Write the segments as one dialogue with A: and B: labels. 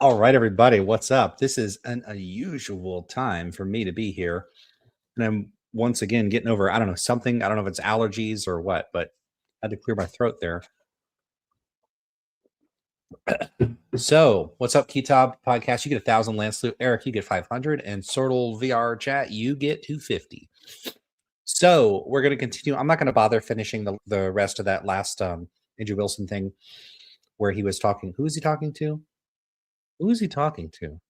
A: All right, everybody, what's up? This is an unusual time for me to be here. And I'm once again getting over, I don't know, something. I don't know if it's allergies or what, but I had to clear my throat there. So, what's up, Kitab Podcast? You get 1,000 Lance Loot. Eric, you get 500. And Sortle VR Chat, you get 250. So, we're going to continue. I'm not going to bother finishing the rest of that last Andrew Wilson thing where he was talking. Who is he talking to? Who is he talking to? I'm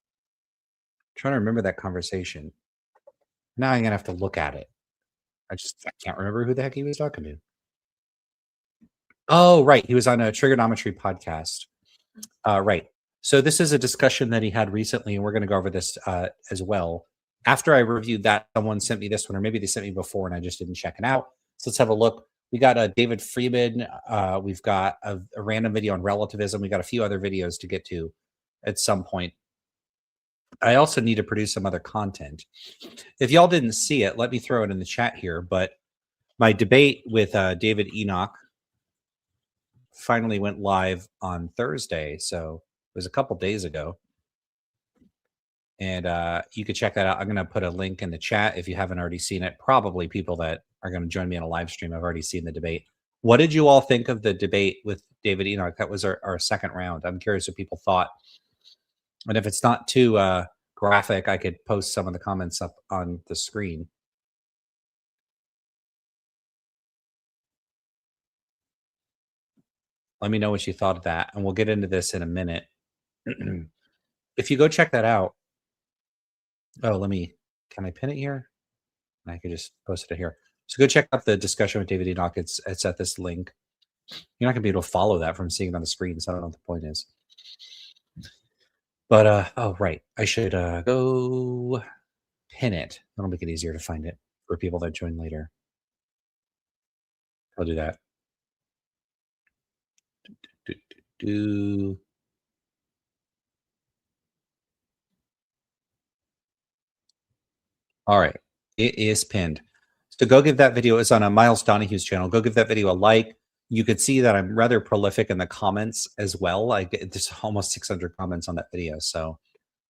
A: trying to remember that conversation. Now I'm going to have to look at it. I can't remember who the heck he was talking to. Oh, right. He was on a trigonometry podcast. Right. So this is a discussion that he had recently, and we're going to go over this as well. After I reviewed that, someone sent me this one, or maybe they sent me before, and I just didn't check it out. So let's have a look. We got David Friedman. We've got a random video on relativism. We got a few other videos to get to at some point. I also need to produce some other content. If y'all didn't see it, let me throw it in the chat here. But my debate with David Enoch finally went live on Thursday. So it was a couple days ago. And you could check that out. I'm going to put a link in the chat if you haven't already seen it. Probably people that are going to join me on a live stream have already seen the debate. What did you all think of the debate with David Enoch? That was our second round. I'm curious what people thought. And if it's not too graphic, I could post some of the comments up on the screen. Let me know what you thought of that, and we'll get into this in a minute. If you go check that out. Oh, can I pin it here? I could just post it here. So go check out the discussion with David Enoch. It's at this link. You're not going to be able to follow that from seeing it on the screen, so I don't know what the point is. But, oh, right. I should go pin it. That'll make it easier to find it for people that join later. I'll do that. All right. It is pinned. So go give that video. It's on Miles Donahue's channel. Go give that video a like. You could see that I'm rather prolific in the comments as well. There's almost 600 comments on that video. So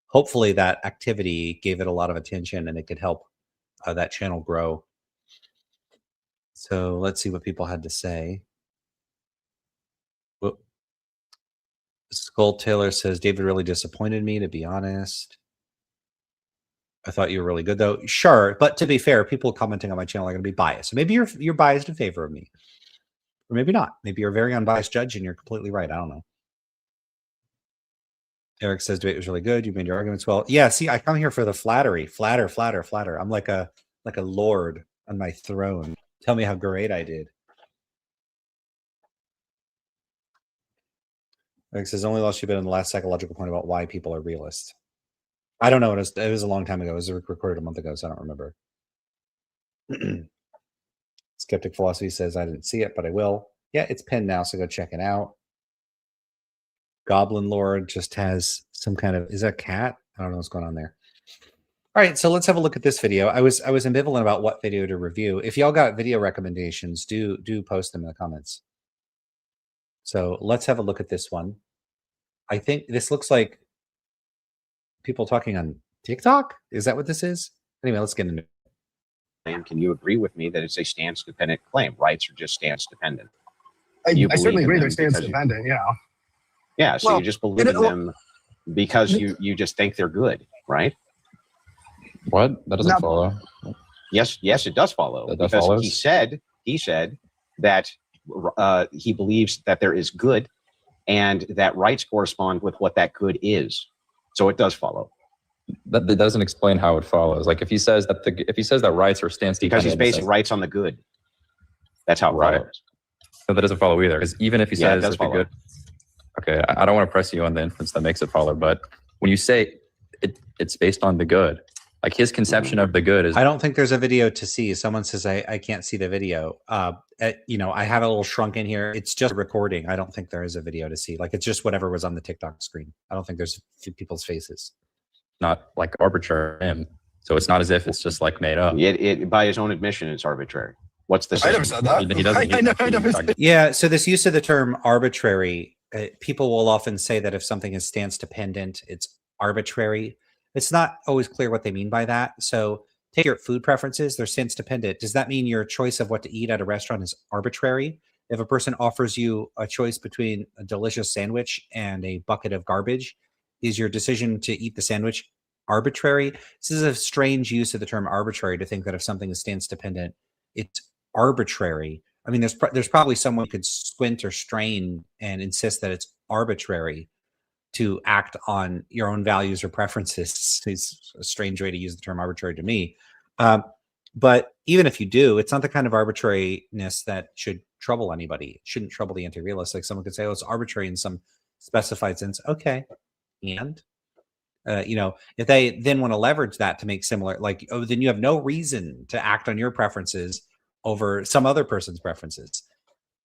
A: hopefully that activity gave it a lot of attention and it could help that channel grow. So let's see what people had to say. Whoop. Skull Taylor says, David really disappointed me, to be honest. I thought you were really good, though. Sure, but to be fair, people commenting on my channel are going to be biased. So maybe you're biased in favor of me. Or maybe not. Maybe you're a very unbiased judge and you're completely right. I don't know. Eric says debate was really good. You made your arguments well. Yeah, see, I come here for the flattery. Flatter, flatter, flatter. I'm like a lord on my throne. Tell me how great I did. Eric says only lost you bit on the last psychological point about why people are realists. I don't know. It was a long time ago. It was recorded a month ago, so I don't remember. Skeptic Philosophy says, I didn't see it, but I will. Yeah, it's pinned now, so go check it out. Goblin Lord just has some kind of, is that a cat? I don't know what's going on there. All right, so let's have a look at this video. I was ambivalent about what video to review. If y'all got video recommendations, do post them in the comments. So let's have a look at this one. I think this looks like people talking on TikTok. Is that what this is? Anyway, let's get into it.
B: Can you agree with me that it's a stance-dependent claim? Rights are just stance-dependent.
C: I certainly agree they're stance-dependent, yeah.
B: Yeah, so you just believe in them because you just think they're good, right?
D: What? That doesn't follow.
B: Yes, it does follow.
D: That
B: because
D: follows?
B: he said that he believes that there is good and that rights correspond with what that good is. So it does follow.
D: That doesn't explain how it follows. Like if he says that rights are stance
B: because he's basing rights on the good. That's how it follows.
D: So that doesn't follow either. Because even if he says that the good, okay, I don't want to press you on the inference that makes it follow. But when you say it's based on the good, like his conception of the good is.
A: I don't think there's a video to see. Someone says I can't see the video. You know, I have a little shrunk in here. It's just a recording. I don't think there is a video to see. Like it's just whatever was on the TikTok screen. I don't think there's people's faces.
D: Not like arbitrary, so it's not as if it's just like made up.
B: It by his own admission, it's arbitrary. What's the?
C: I never said that.
D: He doesn't.
C: I never said.
A: Yeah. So this use of the term arbitrary people will often say that if something is stance dependent, it's arbitrary. It's not always clear what they mean by that. So take your food preferences, they're stance dependent. Does that mean your choice of what to eat at a restaurant is arbitrary? If a person offers you a choice between a delicious sandwich and a bucket of garbage, is your decision to eat the sandwich arbitrary? This is a strange use of the term arbitrary, to think that if something is stance dependent, it's arbitrary. I mean, there's probably someone who could squint or strain and insist that it's arbitrary to act on your own values or preferences. It's a strange way to use the term arbitrary to me. But even if you do, it's not the kind of arbitrariness that should trouble anybody. It shouldn't trouble the anti-realist. Like someone could say, oh, it's arbitrary in some specified sense. Okay. And, if they then want to leverage that to make similar, like, oh, then you have no reason to act on your preferences over some other person's preferences.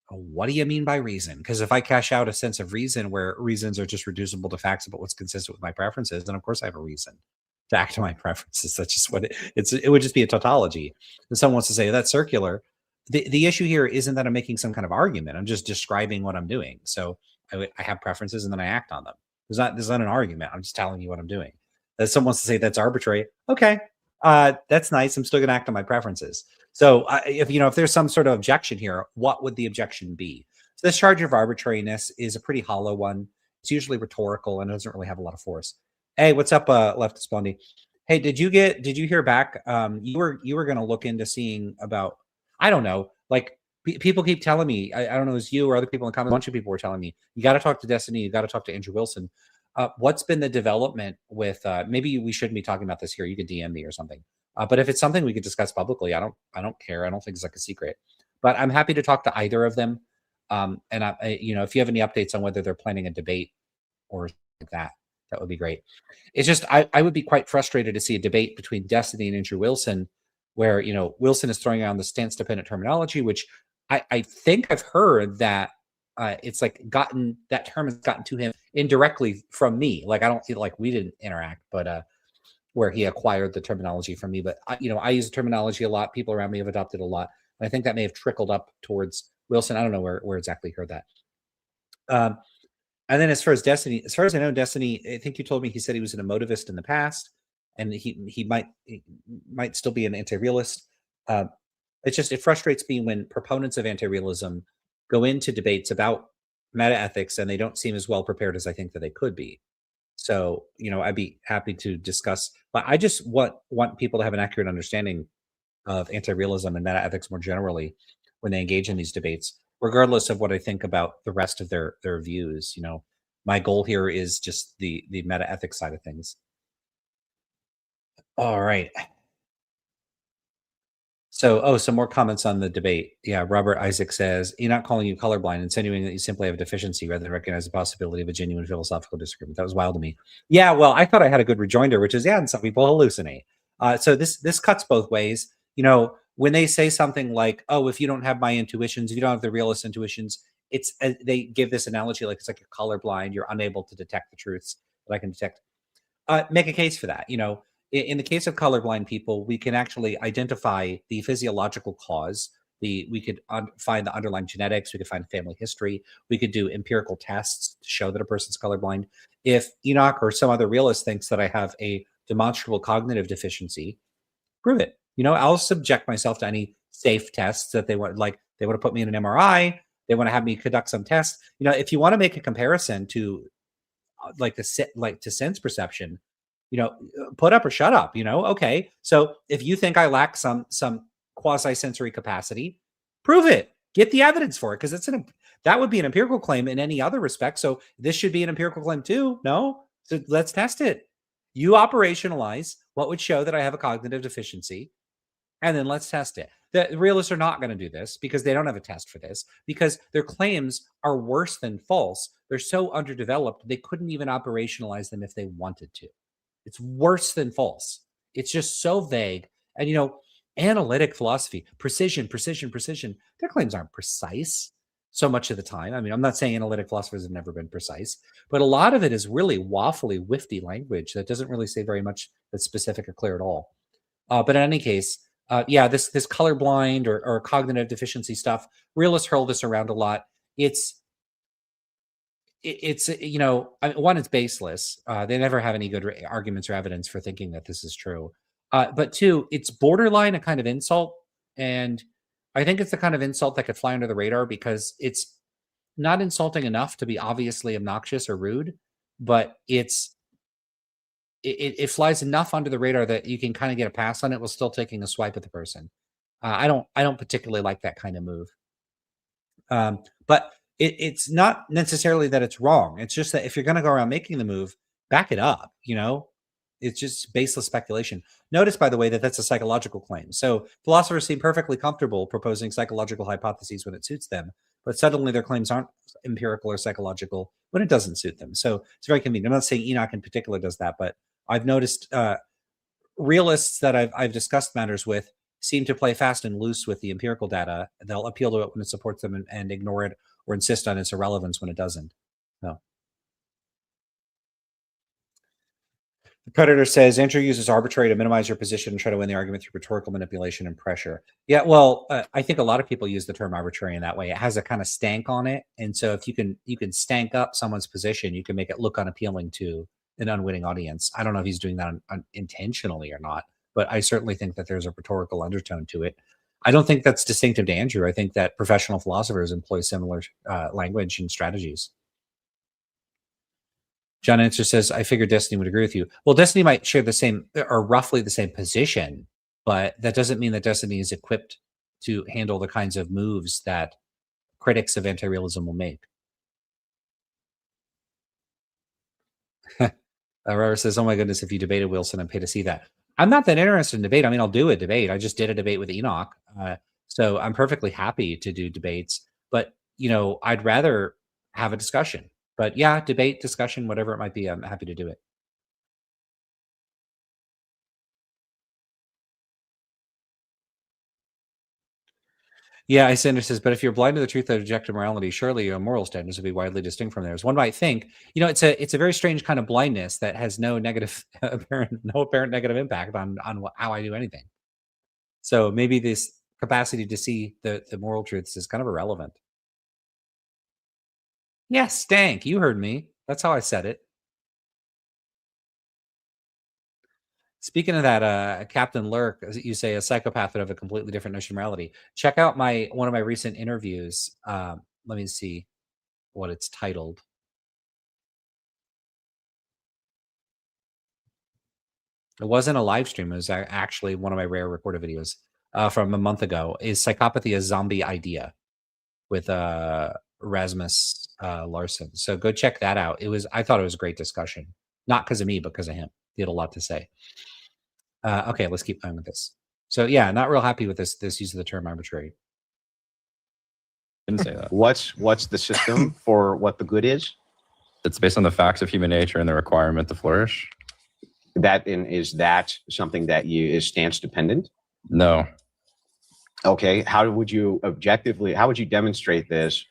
A: What do you mean by reason? Because if I cash out a sense of reason where reasons are just reducible to facts about what's consistent with my preferences, then of course I have a reason to act on my preferences. That's just what it would just be a tautology. If someone wants to say that's circular, the issue here isn't that I'm making some kind of argument. I'm just describing what I'm doing. So I have preferences and then I act on them. There's not an argument. I'm just telling you what I'm doing. If someone wants to say that's arbitrary, okay, that's nice. I'm still going to act on my preferences. So if there's some sort of objection here, what would the objection be? So this charge of arbitrariness is a pretty hollow one. It's usually rhetorical and doesn't really have a lot of force. Hey, what's up, Leftist Blondie? Hey, did you hear back? You were going to look into seeing about, I don't know, like people keep telling me, I don't know, it was you or other people in the comments, a bunch of people were telling me, you got to talk to Destiny, you got to talk to Andrew Wilson. What's been the development with, maybe we shouldn't be talking about this here. You could DM me or something. But if it's something we could discuss publicly, I don't care. I don't think it's like a secret. But I'm happy to talk to either of them. And if you have any updates on whether they're planning a debate or like that would be great. It's just I would be quite frustrated to see a debate between Destiny and Andrew Wilson, where Wilson is throwing around the stance dependent terminology, which I think I've heard that it's like that term has gotten to him indirectly from me. Like I don't feel like we didn't interact, but where he acquired the terminology from me. But I use the terminology a lot. People around me have adopted a lot. And I think that may have trickled up towards Wilson. I don't know where exactly heard that. And then as far as Destiny, as far as I know, Destiny, I think you told me he said he was an emotivist in the past, and he might still be an anti-realist. It frustrates me when proponents of anti-realism go into debates about metaethics and they don't seem as well prepared as I think that they could be. So, I'd be happy to discuss, but I just want people to have an accurate understanding of anti-realism and metaethics more generally when they engage in these debates, regardless of what I think about the rest of their views. My goal here is just the metaethics side of things. All right. So, some more comments on the debate. Yeah, Robert Isaac says, you're not calling you colorblind, insinuating that you simply have a deficiency rather than recognize the possibility of a genuine philosophical disagreement. That was wild to me. Yeah, well, I thought I had a good rejoinder, which is, and some people hallucinate. So this cuts both ways. When they say something like, oh, if you don't have my intuitions, if you don't have the realist intuitions, they give this analogy like it's like you're colorblind, you're unable to detect the truths that I can detect. Make a case for that. In the case of colorblind people, we can actually identify the physiological cause. We could find the underlying genetics. We could find family history. We could do empirical tests to show that a person's colorblind. If Enoch or some other realist thinks that I have a demonstrable cognitive deficiency, prove it. I'll subject myself to any safe tests that they want. Like they want to put me in an MRI. They want to have me conduct some tests. If you want to make a comparison to to sense perception, put up or shut up, okay. So if you think I lack some quasi-sensory capacity, prove it, get the evidence for it. Cause that would be an empirical claim in any other respect. So this should be an empirical claim too. No, so let's test it. You operationalize what would show that I have a cognitive deficiency. And then let's test it. The realists are not going to do this because they don't have a test for this, because their claims are worse than false. They're so underdeveloped, they couldn't even operationalize them if they wanted to. It's worse than false. It's just so vague. And, analytic philosophy, precision. Their claims aren't precise so much of the time. I mean, I'm not saying analytic philosophers have never been precise, but a lot of it is really waffly, whiffy language that doesn't really say very much that's specific or clear at all. But in any case, this colorblind or cognitive deficiency stuff, realists hurl this around a lot. It's it's, you know, one, it's baseless. They never have any good arguments or evidence for thinking that this is true. But two, it's borderline a kind of insult. And I think it's the kind of insult that could fly under the radar because it's not insulting enough to be obviously obnoxious or rude, but it flies enough under the radar that you can kind of get a pass on it while still taking a swipe at the person. I don't particularly like that kind of move. But it's not necessarily that it's wrong. It's just that if you're going to go around making the move, back it up. You know, it's just baseless speculation. Notice, by the way, that that's a psychological claim. So philosophers seem perfectly comfortable proposing psychological hypotheses when it suits them, but suddenly their claims aren't empirical or psychological when it doesn't suit them. So it's very convenient. I'm not saying Enoch in particular does that, but I've noticed realists that I've discussed matters with seem to play fast and loose with the empirical data. They'll appeal to it when it supports them and ignore it or insist on its irrelevance when it doesn't. No. The Predator says, Andrew uses arbitrary to minimize your position and try to win the argument through rhetorical manipulation and pressure. Yeah, well, I think a lot of people use the term arbitrary in that way. It has a kind of stank on it. And so if you can stank up someone's position, you can make it look unappealing to an unwitting audience. I don't know if he's doing that intentionally or not, but I certainly think that there's a rhetorical undertone to it. I don't think that's distinctive to Andrew. I think that professional philosophers employ similar language and strategies. John Answer says, I figured Destiny would agree with you. Well, Destiny might share the same or roughly the same position, but that doesn't mean that Destiny is equipped to handle the kinds of moves that critics of anti-realism will make. Aurora says, oh my goodness, if you debated Wilson, I'd pay to see that. I'm not that interested in debate. I mean, I'll do a debate. I just did a debate with Enoch. So I'm perfectly happy to do debates, but you know, I'd rather have a discussion. But yeah, debate, discussion, whatever it might be, I'm happy to do it. Yeah, Isander says, but if you're blind to the truth of objective morality, surely your moral standards would be widely distinct from theirs. One might think, you know, it's a very strange kind of blindness that has no apparent negative impact on how I do anything. So maybe this capacity to see the moral truths is kind of irrelevant. Yes, stank. You heard me. That's how I said it. Speaking of that, Captain Lurk, you say a psychopath would have a completely different notion of morality. Check out one of my recent interviews. Let me see what it's titled. It wasn't a live stream. It was actually one of my rare recorded videos from a month ago. Is Psychopathy a Zombie Idea? With Rasmus Larson. So go check that out. I thought it was a great discussion. Not because of me, but because of him. He had a lot to say. Okay, let's keep going with this. So yeah, not real happy with this use of the term arbitrary.
D: Didn't say that.
B: What's the system for what the good is?
D: It's based on the facts of human nature and the requirement to flourish.
B: Is that something that is stance dependent?
D: No.
B: Okay, how would you demonstrate this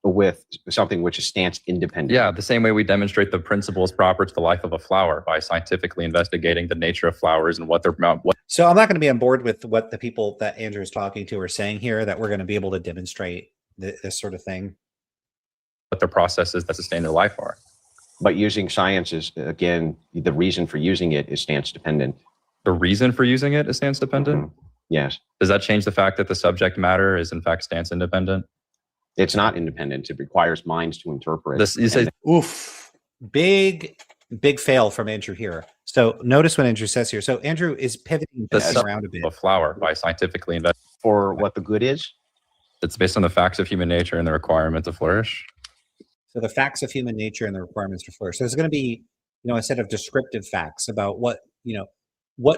B: with something which is stance independent?
D: Yeah, the same way we demonstrate the principles proper to the life of a flower by scientifically investigating the nature of flowers and what they're about.
A: So I'm not going to be on board with what the people that Andrew is talking to are saying here, that we're going to be able to demonstrate this sort of thing.
D: What their processes that sustain their life are.
B: But using science is, again, the reason for using it is stance dependent.
D: The reason for using it is stance dependent?
B: Mm-hmm. Yes.
D: Does that change the fact that the subject matter is in fact stance independent?
B: It's not independent. It requires minds to interpret.
D: You say,
A: oof, big fail from Andrew here. So notice what Andrew says here. So Andrew is pivoting around a bit.
D: A flower by scientifically investing
B: for what the good is.
D: It's based on the facts of human nature and the requirement to flourish.
A: So the facts of human nature and the requirements to flourish. So there's going to be, you know, a set of descriptive facts about what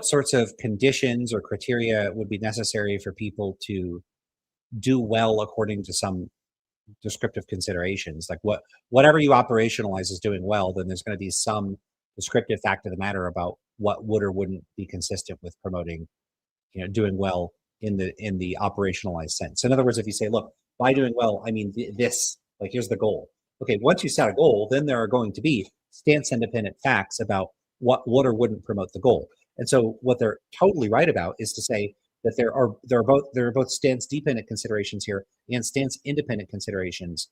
A: sorts of conditions or criteria would be necessary for people to do well according to some descriptive considerations. Like whatever you operationalize as doing well, then there's going to be some descriptive fact of the matter about what would or wouldn't be consistent with promoting, you know, doing well in the operationalized sense. So in other words, if you say, look, by doing well, I mean this, like here's the goal. Okay, once you set a goal, then there are going to be stance independent facts about what would or wouldn't promote the goal. And so what they're totally right about is to say that there are both stance dependent considerations here and stance independent considerations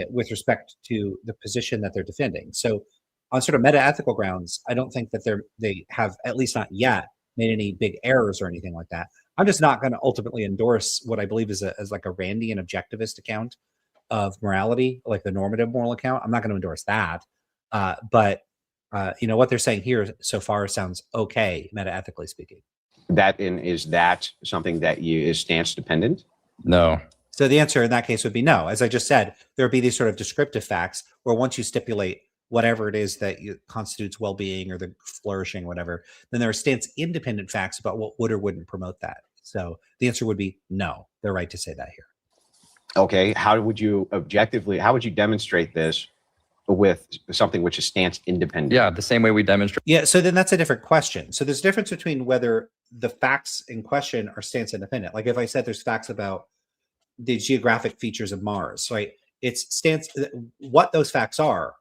A: with respect to the position that they're defending. So on sort of metaethical grounds, I don't think that they have, at least not yet, made any big errors or anything like that. I'm just not going to ultimately endorse what I believe is like a Randian objectivist account of morality, like the normative moral account. I'm not going to endorse that. But what they're saying here so far sounds okay, metaethically speaking.
B: Is that something that is stance dependent?
D: No.
A: So the answer in that case would be no. As I just said, there would be these sort of descriptive facts where once you stipulate whatever it is that constitutes well-being or the flourishing, whatever, then there are stance independent facts about what would or wouldn't promote that. So the answer would be no. They're right to say that here.
B: Okay. How would you demonstrate this with something which is stance independent?
D: Yeah, the same way we demonstrate.
A: Yeah, so then that's a different question. So there's a difference between whether the facts in question are stance independent. Like if I said there's facts about the geographic features of Mars, right? It's stance, what those facts are,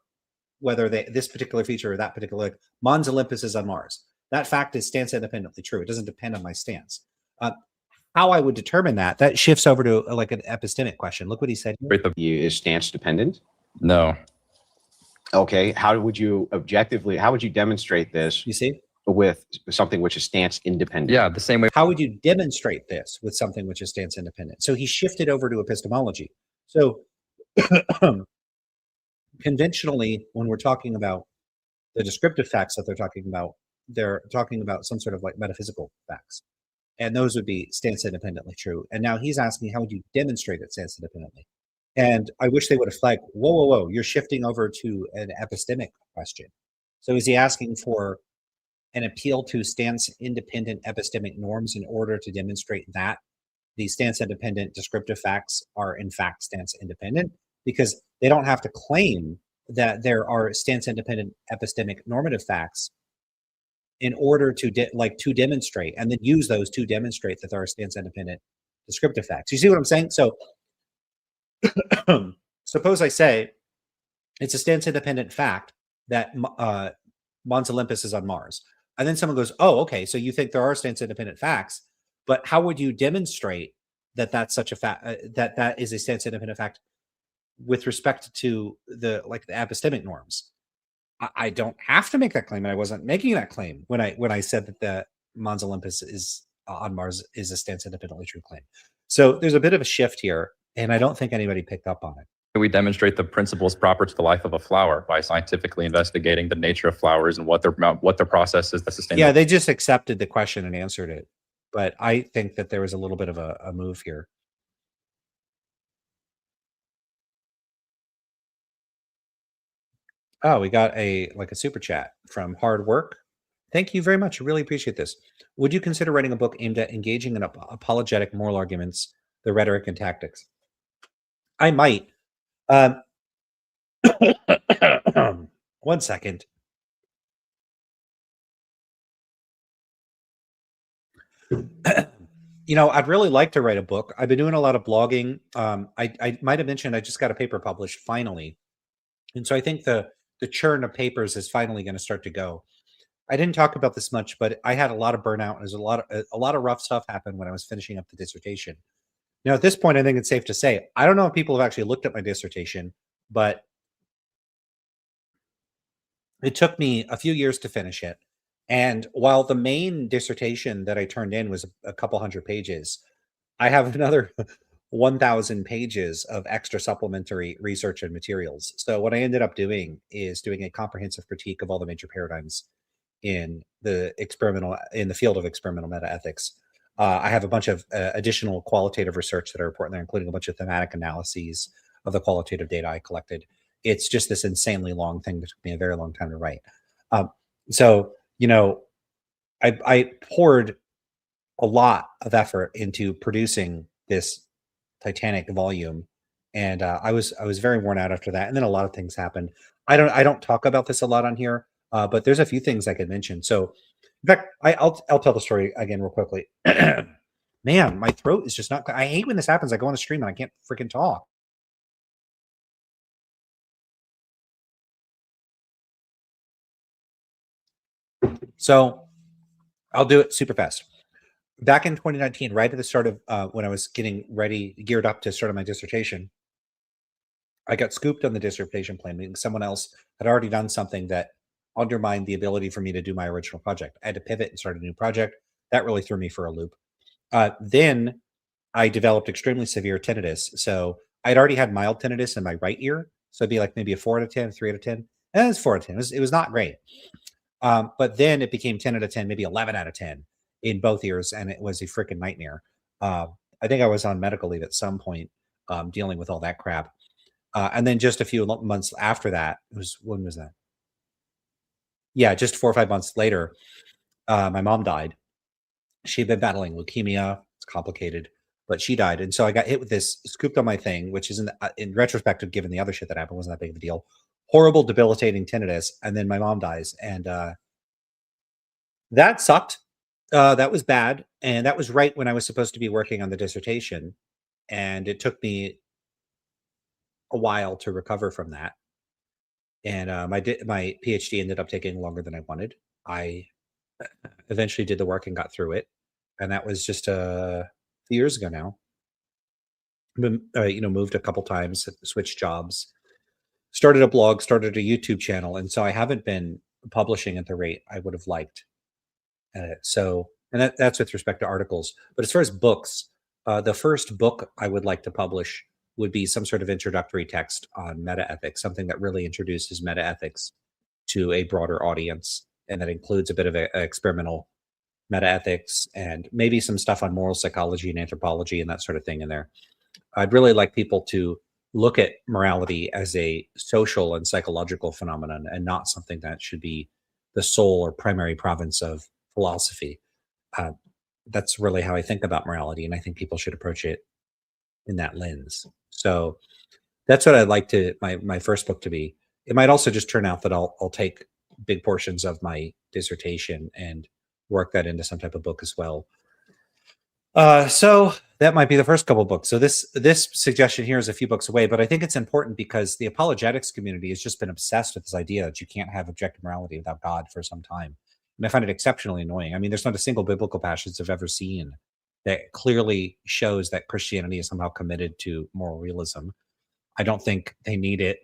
A: whether this particular feature or that particular, like Mons Olympus is on Mars. That fact is stance independently true. It doesn't depend on my stance. How I would determine that shifts over to like an epistemic question. Look what he said here.
B: Is stance dependent?
D: No.
B: Okay. How would you demonstrate this?
A: You see?
B: With something which is stance independent.
D: Yeah, the same way.
A: How would you demonstrate this with something which is stance independent? So he shifted over to epistemology. So conventionally, when we're talking about the descriptive facts that they're talking about some sort of like metaphysical facts. And those would be stance independently true. And now he's asking, how would you demonstrate it stance independently? And I wish they would have flagged, whoa, you're shifting over to an epistemic question. So is he asking for an appeal to stance independent epistemic norms in order to demonstrate that the stance independent descriptive facts are in fact stance independent? Because they don't have to claim that there are stance independent epistemic normative facts in order to demonstrate, and then use those to demonstrate that there are stance independent descriptive facts. You see what I'm saying? So suppose I say it's a stance independent fact that Mons Olympus is on Mars. And then someone goes, oh, okay, so you think there are stance independent facts, but how would you demonstrate that that's such a fact, that is a stance independent fact with respect to the epistemic norms? I don't have to make that claim, and I wasn't making that claim when I said that the Mons Olympus is on Mars is a stance independently true claim. So there's a bit of a shift here, and I don't think anybody picked up on it.
D: We demonstrate the principles proper to the life of a flower by scientifically investigating the nature of flowers and what their process is that sustain.
A: Yeah, they just accepted the question and answered it, but I think that there was a little bit of a move here. Oh, we got a super chat from Hard Work. Thank you very much. I really appreciate this. Would you consider writing a book aimed at engaging in apologetic moral arguments, the rhetoric and tactics? I might. 1 second. I'd really like to write a book. I've been doing a lot of blogging. I might have mentioned I just got a paper published finally. And so I think the churn of papers is finally going to start to go. I didn't talk about this much, but I had a lot of burnout. There's a lot of rough stuff happened when I was finishing up the dissertation. Now, at this point, I think it's safe to say, I don't know if people have actually looked at my dissertation, but it took me a few years to finish it. And while the main dissertation that I turned in was a couple hundred pages, I have another 1,000 pages of extra supplementary research and materials. So what I ended up doing is doing a comprehensive critique of all the major paradigms in the field of experimental metaethics. I have a bunch of additional qualitative research that I report in there, including a bunch of thematic analyses of the qualitative data I collected. It's just this insanely long thing that took me a very long time to write. I poured a lot of effort into producing this Titanic volume, and I was very worn out after that. And then a lot of things happened. I don't talk about this a lot on here, but there's a few things I could mention. So, in fact, I'll tell the story again real quickly. Man, my throat is just not. I hate when this happens. I go on a stream and I can't freaking talk. So, I'll do it super fast. Back in 2019, right at the start of when I was getting geared up to start my dissertation, I got scooped on the dissertation plan, meaning someone else had already done something that undermined the ability for me to do my original project. I had to pivot and start a new project. That really threw me for a loop. Then I developed extremely severe tinnitus. So I'd already had mild tinnitus in my right ear. So it'd be like maybe a 4 out of 10, 3 out of 10. And it's 4 out of 10. It was not great. But then it became 10 out of 10, maybe 11 out of 10 in both ears. And it was a freaking nightmare. I think I was on medical leave at some point dealing with all that crap. And then just a few months after that, when was that? Yeah, just 4 or 5 months later, my mom died. She'd been battling leukemia. It's complicated, but she died. And so I got hit with this, scooped on my thing, which is in retrospective, given the other shit that happened, wasn't that big of a deal. Horrible, debilitating tinnitus. And then my mom dies. And that sucked. That was bad. And that was right when I was supposed to be working on the dissertation. And it took me a while to recover from that. And my PhD ended up taking longer than I wanted. I eventually did the work and got through it. And that was just a few years ago now. Moved a couple times, switched jobs, started a blog, started a YouTube channel. And so I haven't been publishing at the rate I would have liked. And that's with respect to articles. But as far as books, the first book I would like to publish would be some sort of introductory text on metaethics, something that really introduces metaethics to a broader audience. And that includes a bit of experimental metaethics and maybe some stuff on moral psychology and anthropology and that sort of thing in there. I'd really like people to look at morality as a social and psychological phenomenon and not something that should be the sole or primary province of philosophy. That's really how I think about morality, and I think people should approach it in that lens. So that's what I'd like my first book to be. It might also just turn out that I'll take big portions of my dissertation and work that into some type of book as well. So that might be the first couple of books. So this suggestion here is a few books away, but I think it's important because the apologetics community has just been obsessed with this idea that you can't have objective morality without God for some time. And I find it exceptionally annoying. I mean, there's not a single biblical passage I've ever seen that clearly shows that Christianity is somehow committed to moral realism. I don't think they need it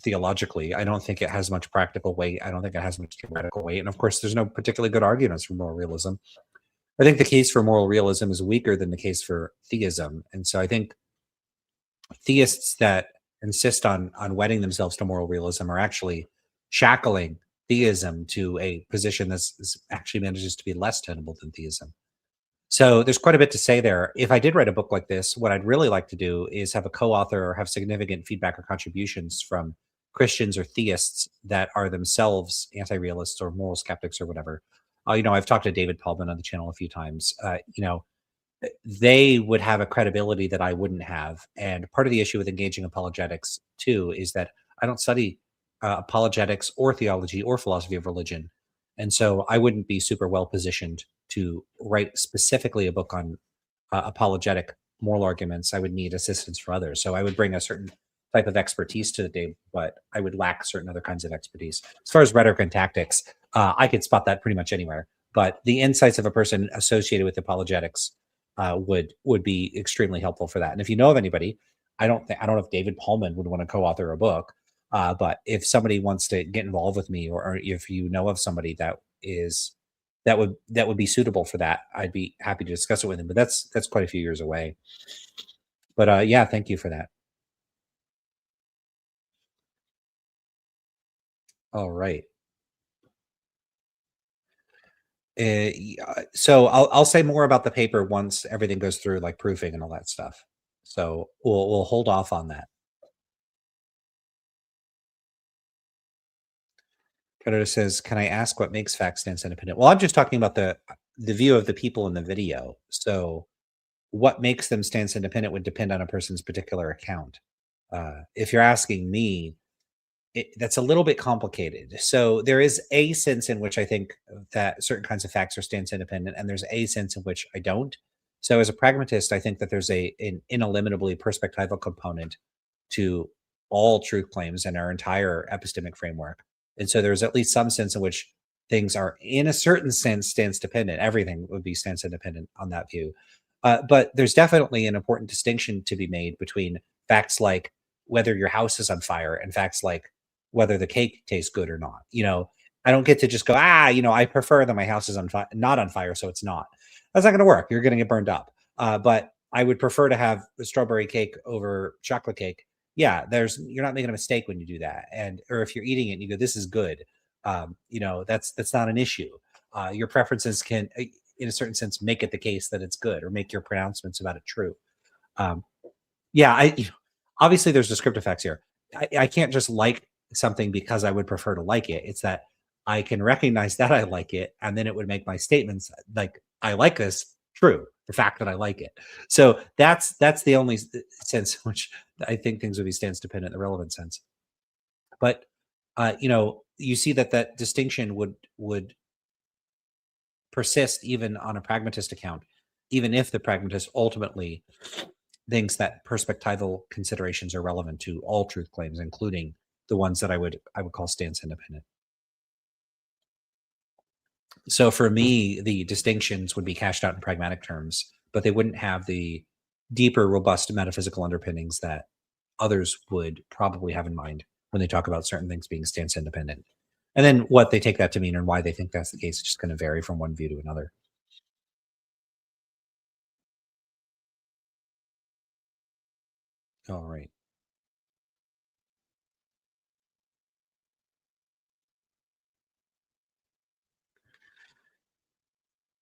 A: theologically. I don't think it has much practical weight. I don't think it has much theoretical weight. And of course, there's no particularly good arguments for moral realism. I think the case for moral realism is weaker than the case for theism. And so I think theists that insist on wedding themselves to moral realism are actually shackling theism to a position that actually manages to be less tenable than theism. So there's quite a bit to say there. If I did write a book like this, what I'd really like to do is have a co-author or have significant feedback or contributions from Christians or theists that are themselves anti-realists or moral skeptics or whatever. I've talked to David Paulman on the channel a few times. They would have a credibility that I wouldn't have. And part of the issue with engaging apologetics too is that I don't study apologetics or theology or philosophy of religion. And so I wouldn't be super well positioned to write specifically a book on apologetic moral arguments. I would need assistance from others. So I would bring a certain type of expertise to the table, but I would lack certain other kinds of expertise. As far as rhetoric and tactics, I could spot that pretty much anywhere. But the insights of a person associated with apologetics would be extremely helpful for that. And if you know of anybody, I don't know if David Paulman would want to co-author a book, but if somebody wants to get involved with me, or if you know of somebody that would be suitable for that, I'd be happy to discuss it with him. But that's quite a few years away. But yeah, thank you for that. All right. So I'll say more about the paper once everything goes through, like proofing and all that stuff. So we'll hold off on that. Predator says, "Can I ask what makes fact stance independent?" Well, I'm just talking about the view of the people in the video. So what makes them stance independent would depend on a person's particular account. If you're asking me, that's a little bit complicated. So there is a sense in which I think that certain kinds of facts are stance independent, and there's a sense in which I don't. So as a pragmatist, I think that there's an ineliminably perspectival component to all truth claims and our entire epistemic framework. And so there's at least some sense in which things are, in a certain sense, stance dependent. Everything would be stance independent on that view. But there's definitely an important distinction to be made between facts like whether your house is on fire, and facts like whether the cake tastes good or not. I don't get to just go, I prefer that my house is not on fire, so it's not. That's not going to work. You're going to get burned up. But I would prefer to have a strawberry cake over chocolate cake. Yeah, you're not making a mistake when you do that. Or if you're eating it and you go, this is good. That's not an issue. Your preferences can, in a certain sense, make it the case that it's good, or make your pronouncements about it true. Obviously there's descriptive facts here. I can't just like something because I would prefer to like it. It's that I can recognize that I like it, and then it would make my statements like, I like this, true, the fact that I like it. So that's the only sense in which I think things would be stance dependent in the relevant sense. But you see that distinction would persist even on a pragmatist account, even if the pragmatist ultimately thinks that perspectival considerations are relevant to all truth claims, including the ones that I would call stance independent. So for me, the distinctions would be cashed out in pragmatic terms, but they wouldn't have the deeper, robust metaphysical underpinnings that others would probably have in mind when they talk about certain things being stance independent. And then what they take that to mean and why they think that's the case is just going to vary from one view to another. All right.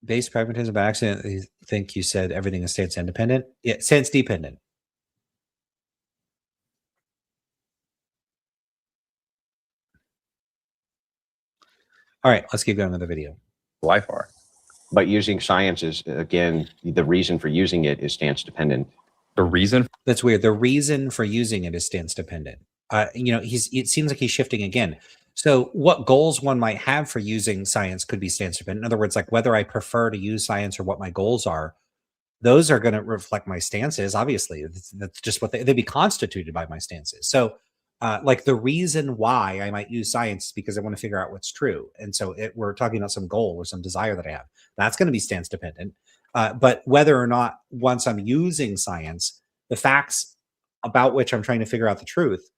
A: Base pragmatism by accident, I think you said everything is stance independent. Yeah, stance dependent. All right, let's keep going with the video.
D: LIFAR.
B: But using science is, again, the reason for using it is stance dependent.
D: The reason?
A: That's weird. The reason for using it is stance dependent. It seems like he's shifting again. So what goals one might have for using science could be stance dependent. In other words, like whether I prefer to use science or what my goals are, those are going to reflect my stances. Obviously, that's just what they'd be constituted by my stances. So like the reason why I might use science is because I want to figure out what's true. And so we're talking about some goal or some desire that I have. That's going to be stance dependent. But whether or not once I'm using science, the facts about which I'm trying to figure out the truth,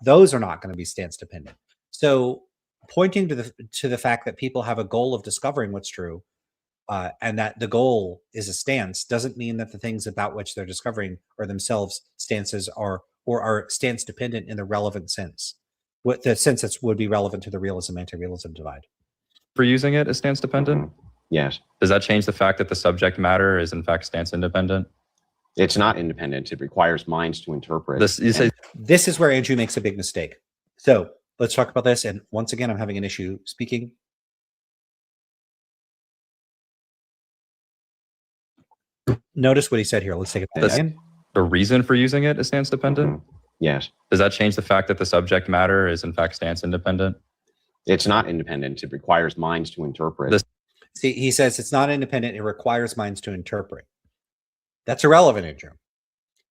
A: those are not going to be stance dependent. So pointing to the fact that people have a goal of discovering what's true, and that the goal is a stance, doesn't mean that the things about which they're discovering are themselves stances or are stance dependent in the relevant sense. What the sense that would be relevant to the realism anti-realism divide.
D: For using it as stance dependent?
B: Yes.
D: Does that change the fact that the subject matter is in fact stance independent?
B: It's not independent. It requires minds to interpret.
A: This is where Andrew makes a big mistake. So let's talk about this. And once again, I'm having an issue speaking. Notice what he said here. Let's take it back again.
D: The reason for using it is stance dependent?
B: Yes.
D: Does that change the fact that the subject matter is in fact stance independent?
B: It's not independent. It requires minds to interpret.
A: See, he says it's not independent. It requires minds to interpret. That's irrelevant, Andrew.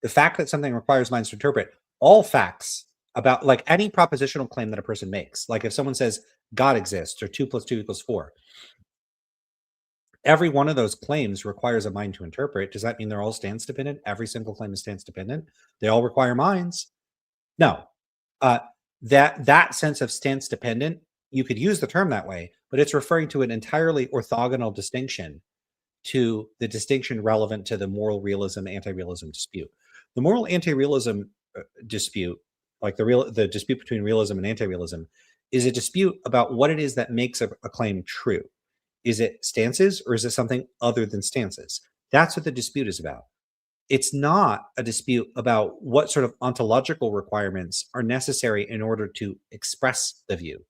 A: The fact that something requires minds to interpret, all facts about, like any propositional claim that a person makes, like if someone says God exists or 2 + 2 = 4, every one of those claims requires a mind to interpret. Does that mean they're all stance dependent? Every single claim is stance dependent. They all require minds. No. That sense of stance dependent, you could use the term that way, but it's referring to an entirely orthogonal distinction to the distinction relevant to the moral realism, anti-realism dispute. The moral anti-realism dispute, like the dispute between realism and anti-realism, is a dispute about what it is that makes a claim true. Is it stances or is it something other than stances? That's what the dispute is about. It's not a dispute about what sort of ontological requirements are necessary in order to express the view.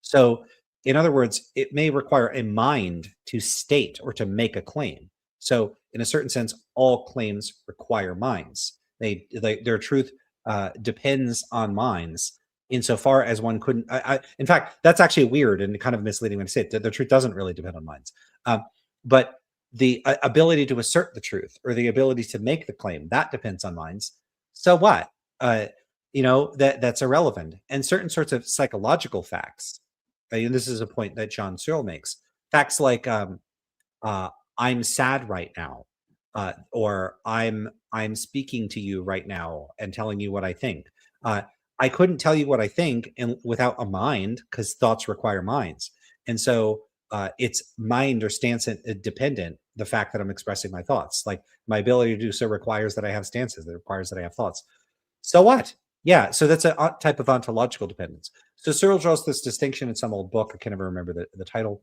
A: So, in other words, it may require a mind to state or to make a claim. So, in a certain sense, all claims require minds. Their truth depends on minds, insofar as one couldn't. In fact, that's actually weird and kind of misleading when I say it. The truth doesn't really depend on minds, but the ability to assert the truth or the ability to make the claim, that depends on minds. So what? That's irrelevant. And certain sorts of psychological facts. And this is a point that John Searle makes. Facts like I'm sad right now, or I'm speaking to you right now and telling you what I think. I couldn't tell you what I think without a mind, because thoughts require minds. And so it's mind or stance dependent, the fact that I'm expressing my thoughts. Like my ability to do so requires that I have stances, that requires that I have thoughts. So what? Yeah, so that's a type of ontological dependence. So Searle draws this distinction in some old book, I can't ever remember the title,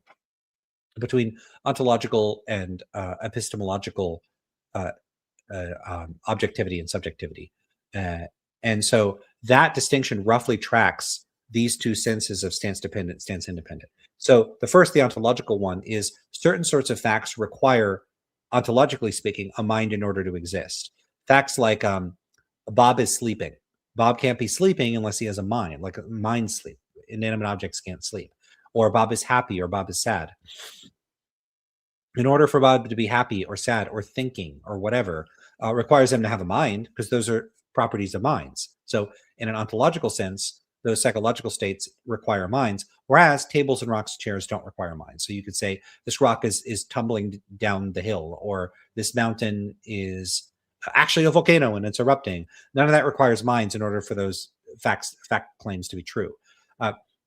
A: between ontological and epistemological objectivity and subjectivity. And so that distinction roughly tracks these two senses of stance dependent, stance independent. So the first, the ontological one, is certain sorts of facts require, ontologically speaking, a mind in order to exist. Facts like Bob is sleeping. Bob can't be sleeping unless he has a mind, like a mind sleep. Inanimate objects can't sleep. Or Bob is happy or Bob is sad. In order for Bob to be happy or sad or thinking or whatever, requires him to have a mind, because those are properties of minds. So in an ontological sense, those psychological states require minds, whereas tables and rocks, chairs don't require minds. So you could say this rock is tumbling down the hill, or this mountain is actually a volcano and it's erupting. None of that requires minds in order for those fact claims to be true.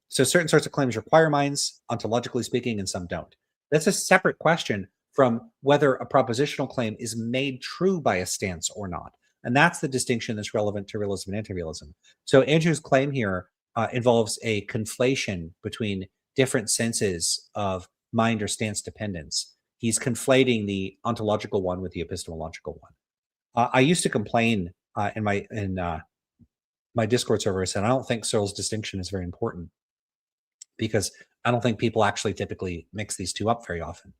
A: So certain sorts of claims require minds, ontologically speaking, and some don't. That's a separate question from whether a propositional claim is made true by a stance or not. And that's the distinction that's relevant to realism and anti-realism. So Andrew's claim here involves a conflation between different senses of mind or stance dependence. He's conflating the ontological one with the epistemological one. I used to complain in my Discord server, I said, I don't think Searle's distinction is very important, because I don't think people actually typically mix these two up very often.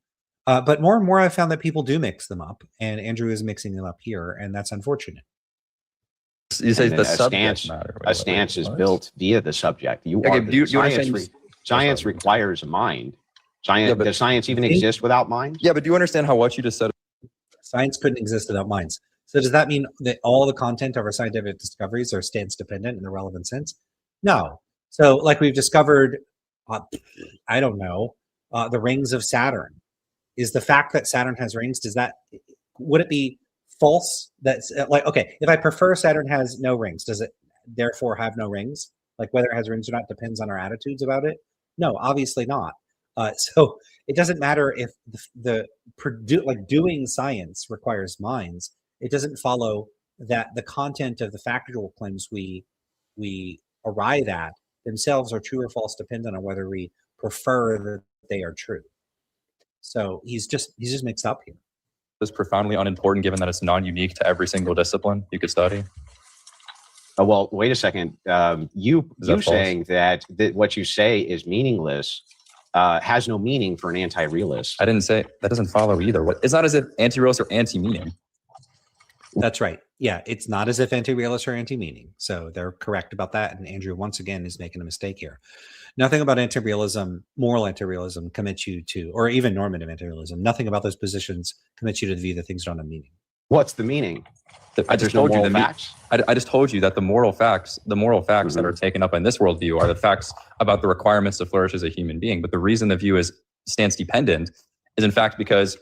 A: But more and more I've found that people do mix them up, and Andrew is mixing them up here, and that's unfortunate.
D: You say the
B: stance is built via the subject. Science requires a mind. Does science even exist without minds?
D: Yeah, but do you understand how what you just said?
A: Science couldn't exist without minds. So does that mean that all the content of our scientific discoveries are stance dependent in the relevant sense? No. So like we've discovered, I don't know, the rings of Saturn. Is the fact that Saturn has rings, would it be false that's like, okay, if I prefer Saturn has no rings, does it therefore have no rings? Like whether it has rings or not depends on our attitudes about it? No, obviously not. So it doesn't matter if doing science requires minds. It doesn't follow that the content of the factual claims we arrive at themselves are true or false, dependent on whether we prefer that they are true. So he's just mixed up here.
D: It's profoundly unimportant, given that it's non-unique to every single discipline you could study.
B: Oh, well, wait a second. You saying that what you say is meaningless has no meaning for an anti-realist.
D: I didn't say that. Doesn't follow either. It's not as if anti-realists are anti-meaning.
A: That's right. Yeah, it's not as if anti-realists are anti-meaning. So they're correct about that. And Andrew, once again, is making a mistake here. Nothing about anti-realism, moral anti-realism, commits you to, or even normative anti-realism, nothing about those positions commits you to the view that things don't have meaning.
B: What's the meaning?
D: I just told you facts. I just told you that the moral facts that are taken up in this worldview are the facts about the requirements to flourish as a human being. But the reason the view is stance dependent is in fact because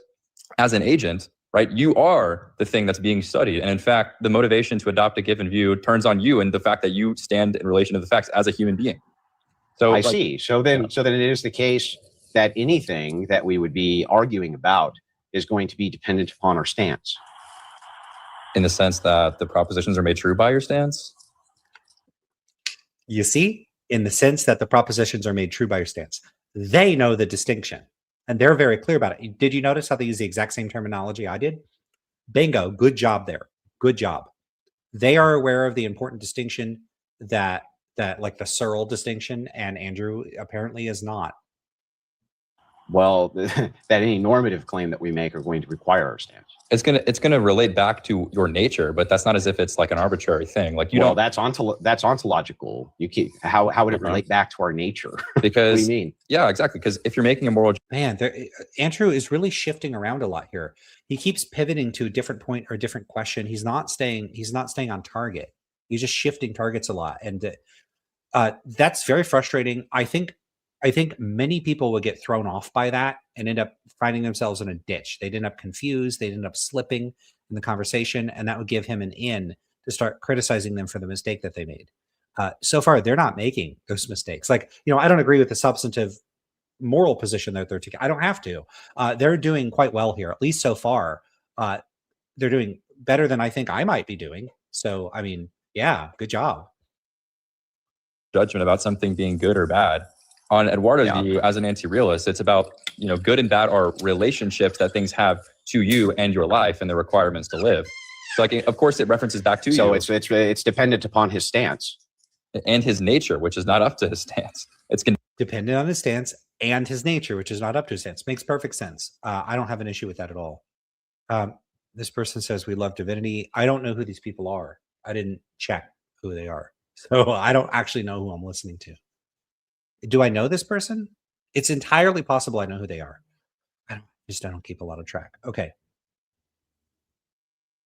D: as an agent, right, you are the thing that's being studied. And in fact, the motivation to adopt a given view turns on you and the fact that you stand in relation to the facts as a human being. So
B: I see. So then it is the case that anything that we would be arguing about is going to be dependent upon our stance.
D: In the sense that the propositions are made true by your stance?
A: You see, in the sense that the propositions are made true by your stance. They know the distinction, and they're very clear about it. Did you notice how they use the exact same terminology I did? Bingo, good job there. Good job. They are aware of the important distinction that like the Searle distinction, and Andrew apparently is not.
B: Well, that any normative claim that we make are going to require our stance.
D: It's gonna relate back to your nature, but that's not as if it's like an arbitrary thing. Like
B: that's ontological. How would it relate back to our nature?
D: Because
B: what do you mean?
D: Yeah, exactly. Because if you're making a moral
A: Andrew is really shifting around a lot here. He keeps pivoting to a different point or a different question. He's not staying on target. He's just shifting targets a lot, and that's very frustrating. I think many people would get thrown off by that and end up finding themselves in a ditch. They'd end up confused. They'd end up slipping in the conversation, and that would give him an in to start criticizing them for the mistake that they made. So far, they're not making those mistakes. Like, I don't agree with the substantive moral position that they're taking. I don't have to. They're doing quite well here, at least so far. They're doing better than I think I might be doing. So, I mean, yeah, good job.
D: Judgment about something being good or bad. On Eduardo's view, as an anti-realist, it's about, good and bad are relationships that things have to you and your life and the requirements to live. So, like, of course, it references back to you.
B: So it's dependent upon his stance
D: and his nature, which is not up to his stance. It's
A: dependent on his stance and his nature, which is not up to his stance. Makes perfect sense. I don't have an issue with that at all. This person says we love divinity. I don't know who these people are. I didn't check who they are, so I don't actually know who I'm listening to. Do I know this person? It's entirely possible I know who they are. I don't keep a lot of track. Okay.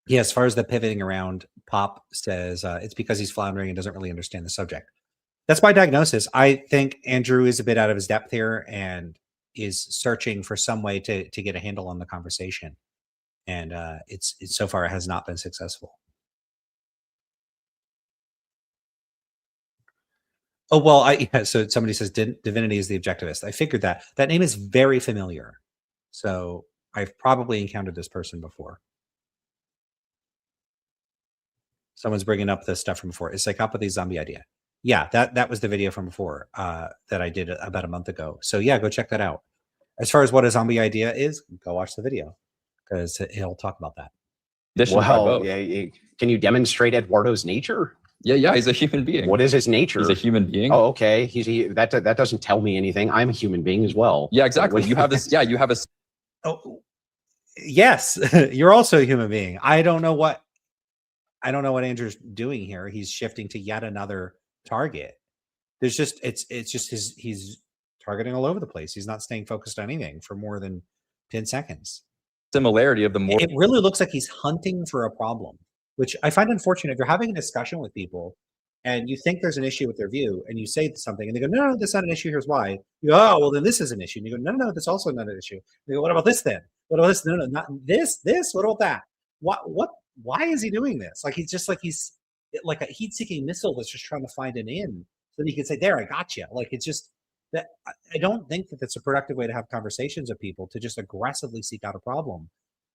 A: Yeah, as far as the pivoting around, Pop says it's because he's floundering and doesn't really understand the subject. That's my diagnosis. I think Andrew is a bit out of his depth here and is searching for some way to get a handle on the conversation. And it's so far it has not been successful. Oh, well, so somebody says divinity is the objectivist. I figured that. That name is very familiar. So I've probably encountered this person before. Someone's bringing up the stuff from before. Is psychopathy zombie idea? Yeah, that was the video from before that I did about a month ago. So yeah, go check that out. As far as what a zombie idea is, go watch the video because he'll talk about that.
B: Well, yeah, can you demonstrate Eduardo's nature?
D: Yeah, he's a human being.
B: What is his nature?
D: He's a human being.
B: Oh, okay. That doesn't tell me anything. I'm a human being as well.
D: Yeah, exactly. You have this. Yeah, you have a.
A: Oh, yes, you're also a human being. I don't know what Andrew's doing here. He's shifting to yet another target. There's just he's targeting all over the place. He's not staying focused on anything for more than 10 seconds.
D: Similarity of the more.
A: It really looks like he's hunting for a problem, which I find unfortunate. If you're having a discussion with people and you think there's an issue with their view and you say something and they go, no, that's not an issue. Here's why. You go, oh, well, then this is an issue. And you go, no, that's also not an issue. They go, what about this then? What about this? No, not this. What about that? Why is he doing this? Like, he's just like, he's like a heat-seeking missile that's just trying to find an in so that he can say, there, I got you. Like, it's just that I don't think that that's a productive way to have conversations with people, to just aggressively seek out a problem.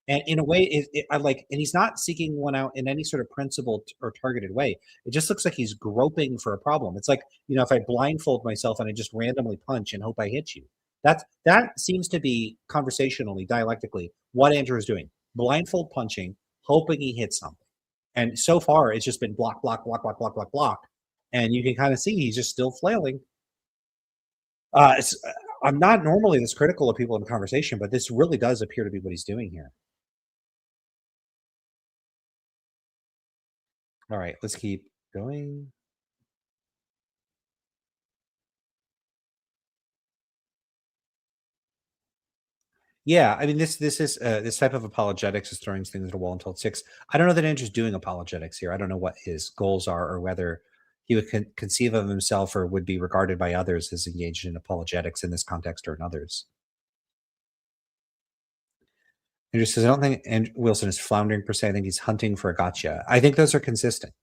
A: And in a way, and he's not seeking one out in any sort of principled or targeted way. It just looks like he's groping for a problem. It's like, if I blindfold myself and I just randomly punch and hope I hit you. That seems to be conversationally, dialectically, what Andrew is doing. Blindfold punching, hoping he hits something. And so far, it's just been block, block, block, block, block, block, block. And you can kind of see he's just still flailing. I'm not normally this critical of people in conversation, but this really does appear to be what he's doing here. All right, let's keep going. Yeah, I mean, this is this type of apologetics is throwing things at a wall until it's 6. I don't know that Andrew's doing apologetics here. I don't know what his goals are, or whether he would conceive of himself or would be regarded by others as engaged in apologetics in this context or in others. Andrew says, I don't think Wilson is floundering per se. I think he's hunting for a gotcha. I think those are consistent.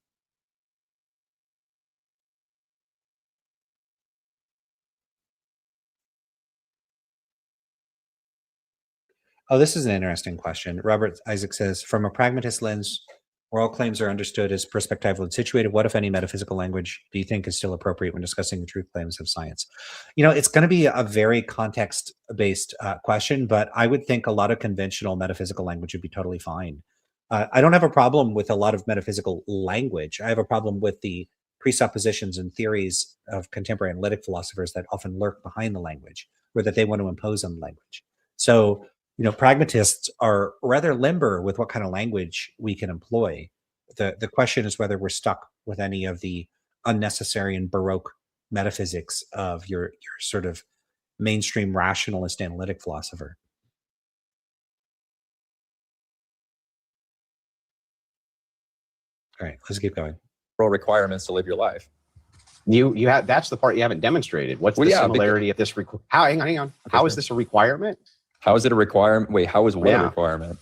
A: Oh, this is an interesting question. Robert Isaac says, from a pragmatist lens, where all claims are understood as perspectively and situated, what, if any, metaphysical language do you think is still appropriate when discussing the truth claims of science? It's going to be a very context-based question, but I would think a lot of conventional metaphysical language would be totally fine. I don't have a problem with a lot of metaphysical language. I have a problem with the presuppositions and theories of contemporary analytic philosophers that often lurk behind the language, or that they want to impose on the language. So, pragmatists are rather limber with what kind of language we can employ. The question is whether we're stuck with any of the unnecessary and Baroque metaphysics of your sort of mainstream rationalist analytic philosopher. All right, let's keep going.
D: Requirements to live your life.
B: You have, that's the part you haven't demonstrated. What's the similarity of this? Hang on. Okay, how is this a requirement?
D: How is it a requirement? Wait, how is what a requirement?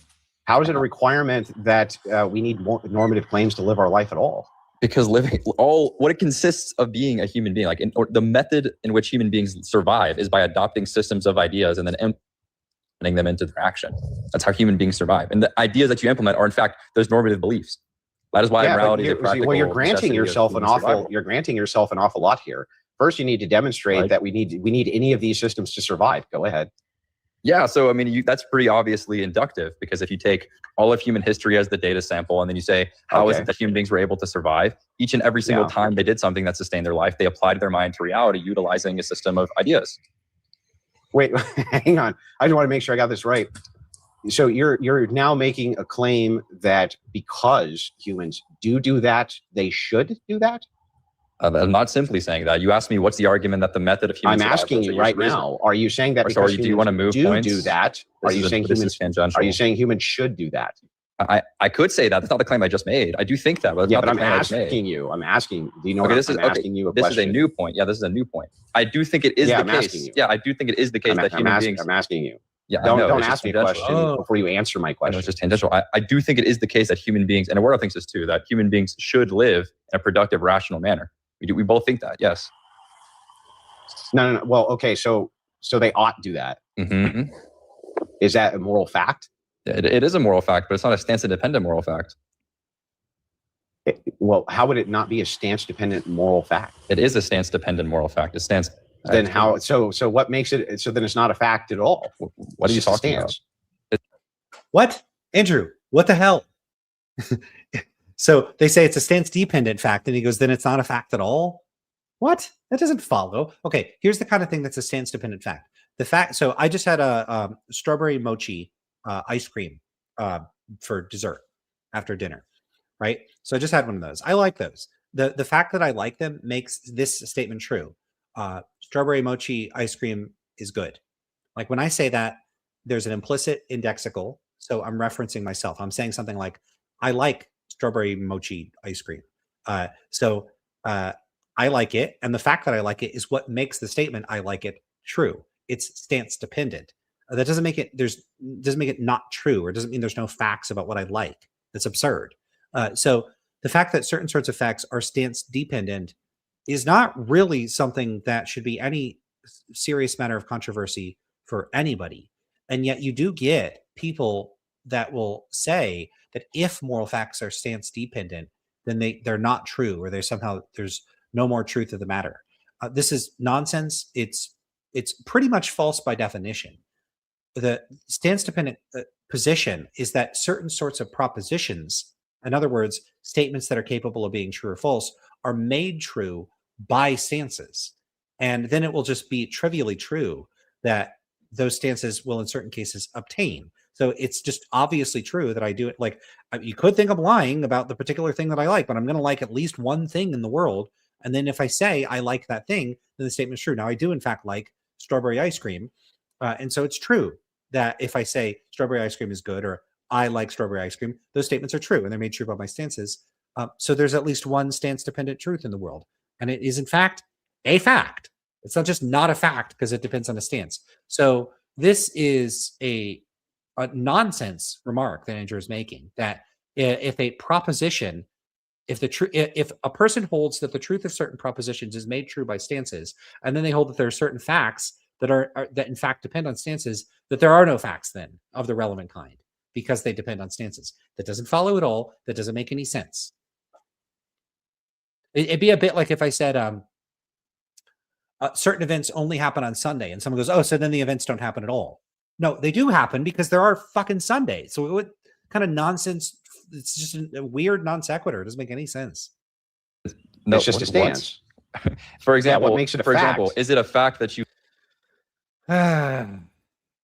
B: How is it a requirement that we need normative claims to live our life at all?
D: Because what it consists of being a human being, like the method in which human beings survive is by adopting systems of ideas and then implementing them into their action. That's how human beings survive. And the ideas that you implement are in fact those normative beliefs. That is why morality is a practical.
B: Well, you're granting yourself an awful lot here. First, you need to demonstrate that we need any of these systems to survive. Go ahead.
D: Yeah, so I mean, that's pretty obviously inductive, because if you take all of human history as the data sample, and then you say, how is it that human beings were able to survive? Each and every single time they did something that sustained their life, they applied their mind to reality, utilizing a system of ideas.
B: Wait, hang on. I just want to make sure I got this right. So you're now making a claim that because humans do that, they should do that?
D: I'm not simply saying that. You asked me, what's the argument that the method of human?
B: I'm asking you right now. Are you saying that because
D: do you want to move points?
B: Do that? Are you saying humans should do that?
D: I could say that. That's not the claim I just made. I do think that, but
B: I'm asking you. I'm asking. Do you know? I'm asking you a question.
D: This is a new point. Yeah, this is a new point. I do think it is the case. Yeah, I do think it is the case that human beings.
B: I'm asking you.
D: Yeah,
B: don't ask me a question before you answer my question.
D: It's just tangential. I do think it is the case that human beings, and Eduardo thinks this too, that human beings should live in a productive, rational manner. We both think that, yes.
B: No. Well, okay, so they ought to do that.
D: Mm-hmm.
B: Is that a moral fact?
D: It is a moral fact, but it's not a stance-independent moral fact.
B: Well, how would it not be a stance-dependent moral fact?
D: It is a stance-dependent moral fact. It stands.
B: Then how? So what makes it? So then it's not a fact at all.
D: What are you talking about?
A: What, Andrew? What the hell? So they say it's a stance-dependent fact, and he goes, then it's not a fact at all? What? That doesn't follow. Okay, here's the kind of thing that's a stance-dependent fact. So I just had a strawberry mochi ice cream for dessert after dinner, right? So I just had one of those. I like those. The fact that I like them makes this statement true. Strawberry mochi ice cream is good. Like when I say that, there's an implicit indexical, so I'm referencing myself. I'm saying something like, I like strawberry mochi ice cream. So I like it. And the fact that I like it is what makes the statement I like it true. It's stance dependent. That doesn't make it not true, or doesn't mean there's no facts about what I like. That's absurd. So the fact that certain sorts of facts are stance dependent is not really something that should be any serious matter of controversy for anybody. And yet you do get people that will say that if moral facts are stance dependent, then they're not true, or there's no more truth of the matter. This is nonsense. It's pretty much false by definition. The stance dependent position is that certain sorts of propositions, in other words, statements that are capable of being true or false, are made true by stances. And then it will just be trivially true that those stances will in certain cases obtain. So it's just obviously true that I do it. Like, you could think I'm lying about the particular thing that I like, but I'm going to like at least one thing in the world. And then if I say I like that thing, then the statement is true. Now I do in fact like strawberry ice cream. And so it's true that if I say strawberry ice cream is good, or I like strawberry ice cream, those statements are true and they're made true by my stances. So there's at least one stance dependent truth in the world. And it is in fact a fact. It's not just not a fact because it depends on a stance. So this is a nonsense remark that Andrew is making, that if a proposition, if a person holds that the truth of certain propositions is made true by stances, and then they hold that there are certain facts that in fact depend on stances, that there are no facts then of the relevant kind because they depend on stances. That doesn't follow at all. That doesn't make any sense. It'd be a bit like if I said certain events only happen on Sunday, and someone goes, oh, so then the events don't happen at all. No, they do happen because there are fucking Sundays. So what kind of nonsense? It's just a weird non sequitur. It doesn't make any sense.
B: No, it's just a stance.
D: For example,
B: what makes it a
D: for
B: fact?
D: example, is it a fact that you?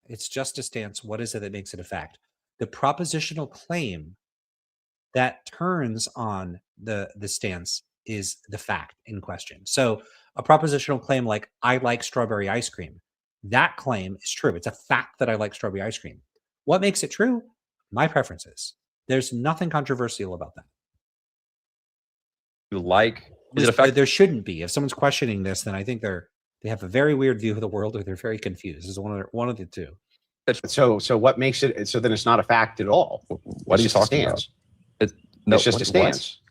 A: It's just a stance. What is it that makes it a fact? The propositional claim that turns on the stance is the fact in question. So a propositional claim like I like strawberry ice cream, that claim is true. It's a fact that I like strawberry ice cream. What makes it true? My preferences. There's nothing controversial about that.
D: You like? Is it a fact?
A: There shouldn't be. If someone's questioning this, then I think they have a very weird view of the world, or they're very confused. This is one of the two.
B: So what makes it? So then it's not a fact at all.
D: What are you talking about?
B: It's just a stance.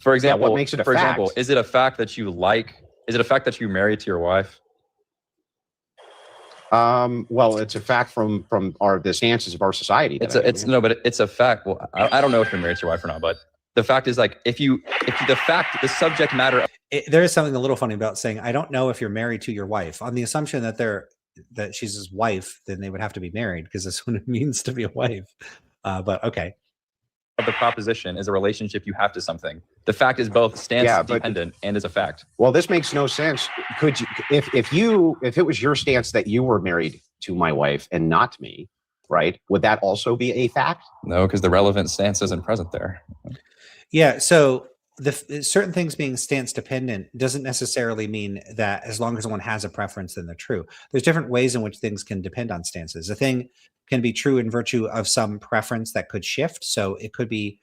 D: For example,
B: what makes it a
D: for
B: fact?
D: example, is it a fact that you like? Is it a fact that you married to your wife?
B: Well, it's a fact from the stances of our society.
D: But it's a fact. Well, I don't know if you're married to your wife or not, but the fact is, like, if the subject matter.
A: There is something a little funny about saying, I don't know if you're married to your wife, on the assumption that she's his wife, then they would have to be married because that's what it means to be a wife. But okay.
D: Of the proposition is a relationship you have to something. The fact is both stance dependent and is a fact.
B: Well, this makes no sense. Could you, if it was your stance that you were married to my wife and not me, right? Would that also be a fact?
D: No, because the relevant stance isn't present there.
A: Yeah. So the certain things being stance dependent doesn't necessarily mean that as long as one has a preference, then they're true. There's different ways in which things can depend on stances. A thing can be true in virtue of some preference that could shift. So it could be,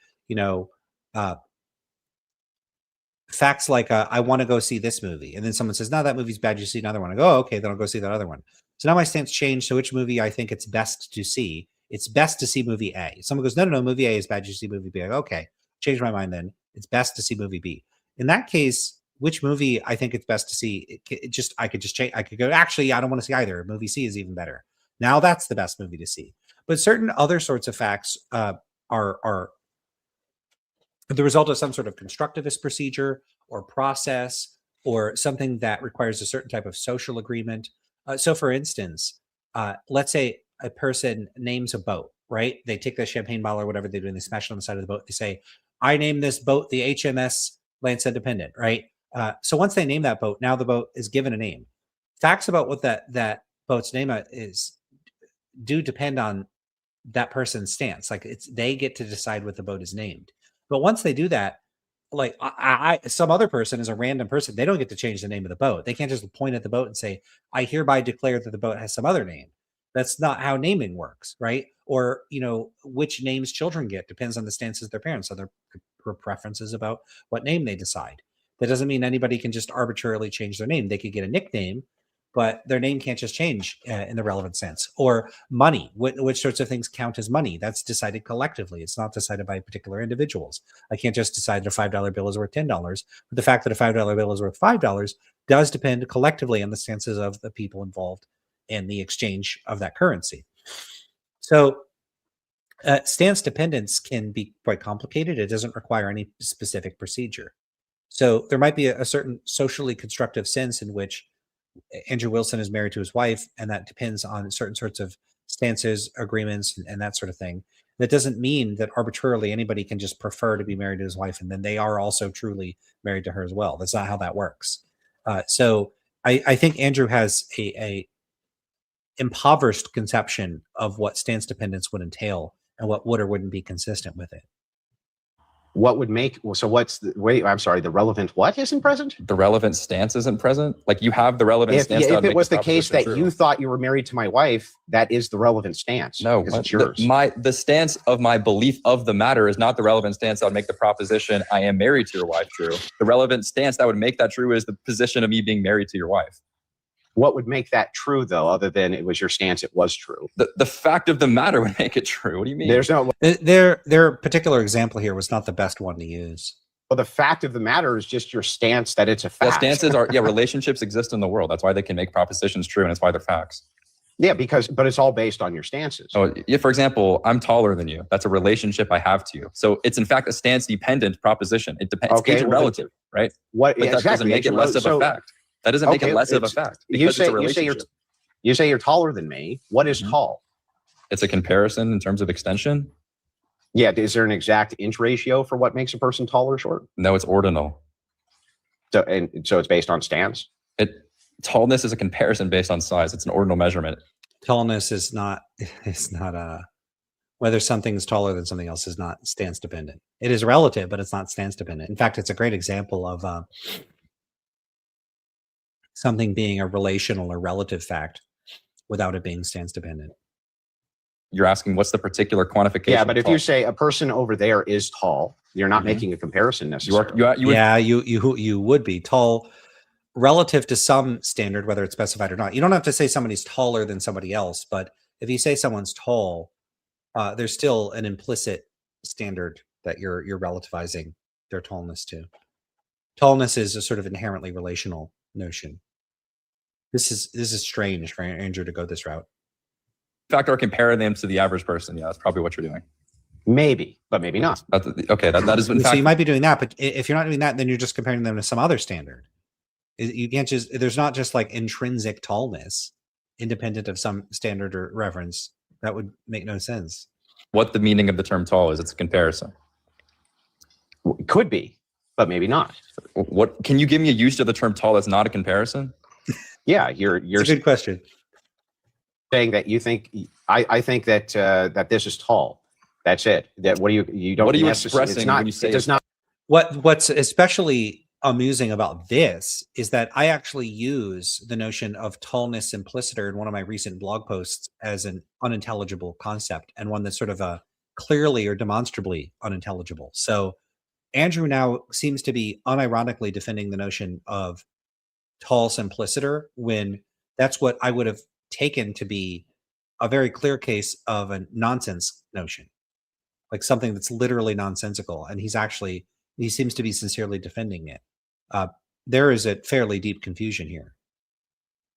A: facts like I want to go see this movie, and then someone says, no, that movie's bad, you see another one. I go, oh, okay, then I'll go see that other one. So now my stance changed. So which movie I think it's best to see? It's best to see movie A. Someone goes, no, movie A is bad, you see movie B. I go, okay, change my mind then. It's best to see movie B. In that case, which movie I think it's best to see, I could just change. I could go, actually, I don't want to see either. Movie C is even better. Now that's the best movie to see. But certain other sorts of facts are the result of some sort of constructivist procedure or process or something that requires a certain type of social agreement. So for instance, let's say a person names a boat, right? They take the champagne bottle or whatever they do and they smash it on the side of the boat. They say, I name this boat the HMS Lance Independent, right? So once they name that boat, now the boat is given a name. Facts about what that boat's name is do depend on that person's stance. Like they get to decide what the boat is named. But once they do that, like some other person is a random person, they don't get to change the name of the boat. They can't just point at the boat and say, I hereby declare that the boat has some other name. That's not how naming works, right? Or, which names children get depends on the stances of their parents, so their preferences about what name they decide. That doesn't mean anybody can just arbitrarily change their name. They could get a nickname, but their name can't just change in the relevant sense. Or money, which sorts of things count as money? That's decided collectively. It's not decided by particular individuals. I can't just decide that a $5 bill is worth $10. But the fact that a $5 bill is worth $5 does depend collectively on the stances of the people involved in the exchange of that currency. So stance dependence can be quite complicated. It doesn't require any specific procedure. So there might be a certain socially constructive sense in which Andrew Wilson is married to his wife, and that depends on certain sorts of stances, agreements, and that sort of thing. That doesn't mean that arbitrarily anybody can just prefer to be married to his wife, and then they are also truly married to her as well. That's not how that works. So I think Andrew has a impoverished conception of what stance dependence would entail and what would or wouldn't be consistent with it.
B: What would make, so what's the, wait, I'm sorry, the relevant what isn't present?
D: The relevant stance isn't present? Like you have the relevant stance.
B: If it was the case that you thought you were married to my wife, that is the relevant stance.
D: No,
B: it's yours.
D: The stance of my belief of the matter is not the relevant stance that would make the proposition I am married to your wife true. The relevant stance that would make that true is the position of me being married to your wife.
B: What would make that true, though, other than it was your stance, it was true?
D: The fact of the matter would make it true. What do you mean?
B: There's no...
A: Their particular example here was not the best one to use.
B: Well, the fact of the matter is just your stance that it's a fact.
D: Well, stances are, relationships exist in the world. That's why they can make propositions true, and that's why they're facts.
B: Yeah, but it's all based on your stances.
D: Oh, yeah, for example, I'm taller than you. That's a relationship I have to you. So it's in fact a stance-dependent proposition. It depends.
B: Okay,
D: it's relative, right?
B: What?
D: But that doesn't make it less of a fact. That doesn't make it less of a fact.
B: You say you're taller than me. What is tall?
D: It's a comparison in terms of extension.
B: Yeah. Is there an exact inch ratio for what makes a person tall or short?
D: No, it's ordinal.
B: So it's based on stance.
D: Tallness is a comparison based on size. It's an ordinal measurement.
A: Tallness is not. It's not whether something's taller than something else is not stance dependent. It is relative, but it's not stance dependent. In fact, it's a great example of something being a relational or relative fact without it being stance dependent.
D: You're asking what's the particular quantification?
B: Yeah, but if you say a person over there is tall, you're not making a comparison necessarily.
A: You would be tall relative to some standard, whether it's specified or not. You don't have to say somebody's taller than somebody else, but if you say someone's tall, there's still an implicit standard that you're relativizing their tallness to. Tallness is a sort of inherently relational notion. This is strange for Andrew to go this route.
D: In fact, or compare them to the average person. Yeah, that's probably what you're doing.
B: Maybe, but maybe not.
D: Okay, that is in
A: So
D: fact.
A: you might be doing that, but if you're not doing that, then you're just comparing them to some other standard. You can't just, there's not just like intrinsic tallness independent of some standard or reference. That would make no sense.
D: What the meaning of the term tall is, it's a comparison.
B: Could be, but maybe not.
D: What can you give me a use of the term tall that's not a comparison?
B: Yeah, you're
A: It's a good question.
B: saying that you think I think that that this is tall. That's it. That what do you don't
D: What are you
B: necessarily-
D: expressing
B: it's not,
D: when you say
B: it does not
A: What's especially amusing about this is that I actually use the notion of tallness impliciter in one of my recent blog posts as an unintelligible concept, and one that's sort of a clearly or demonstrably unintelligible. So Andrew now seems to be unironically defending the notion of tall simpliciter when that's what I would have taken to be a very clear case of a nonsense notion, like something that's literally nonsensical. And he seems to be sincerely defending it. There is a fairly deep confusion here.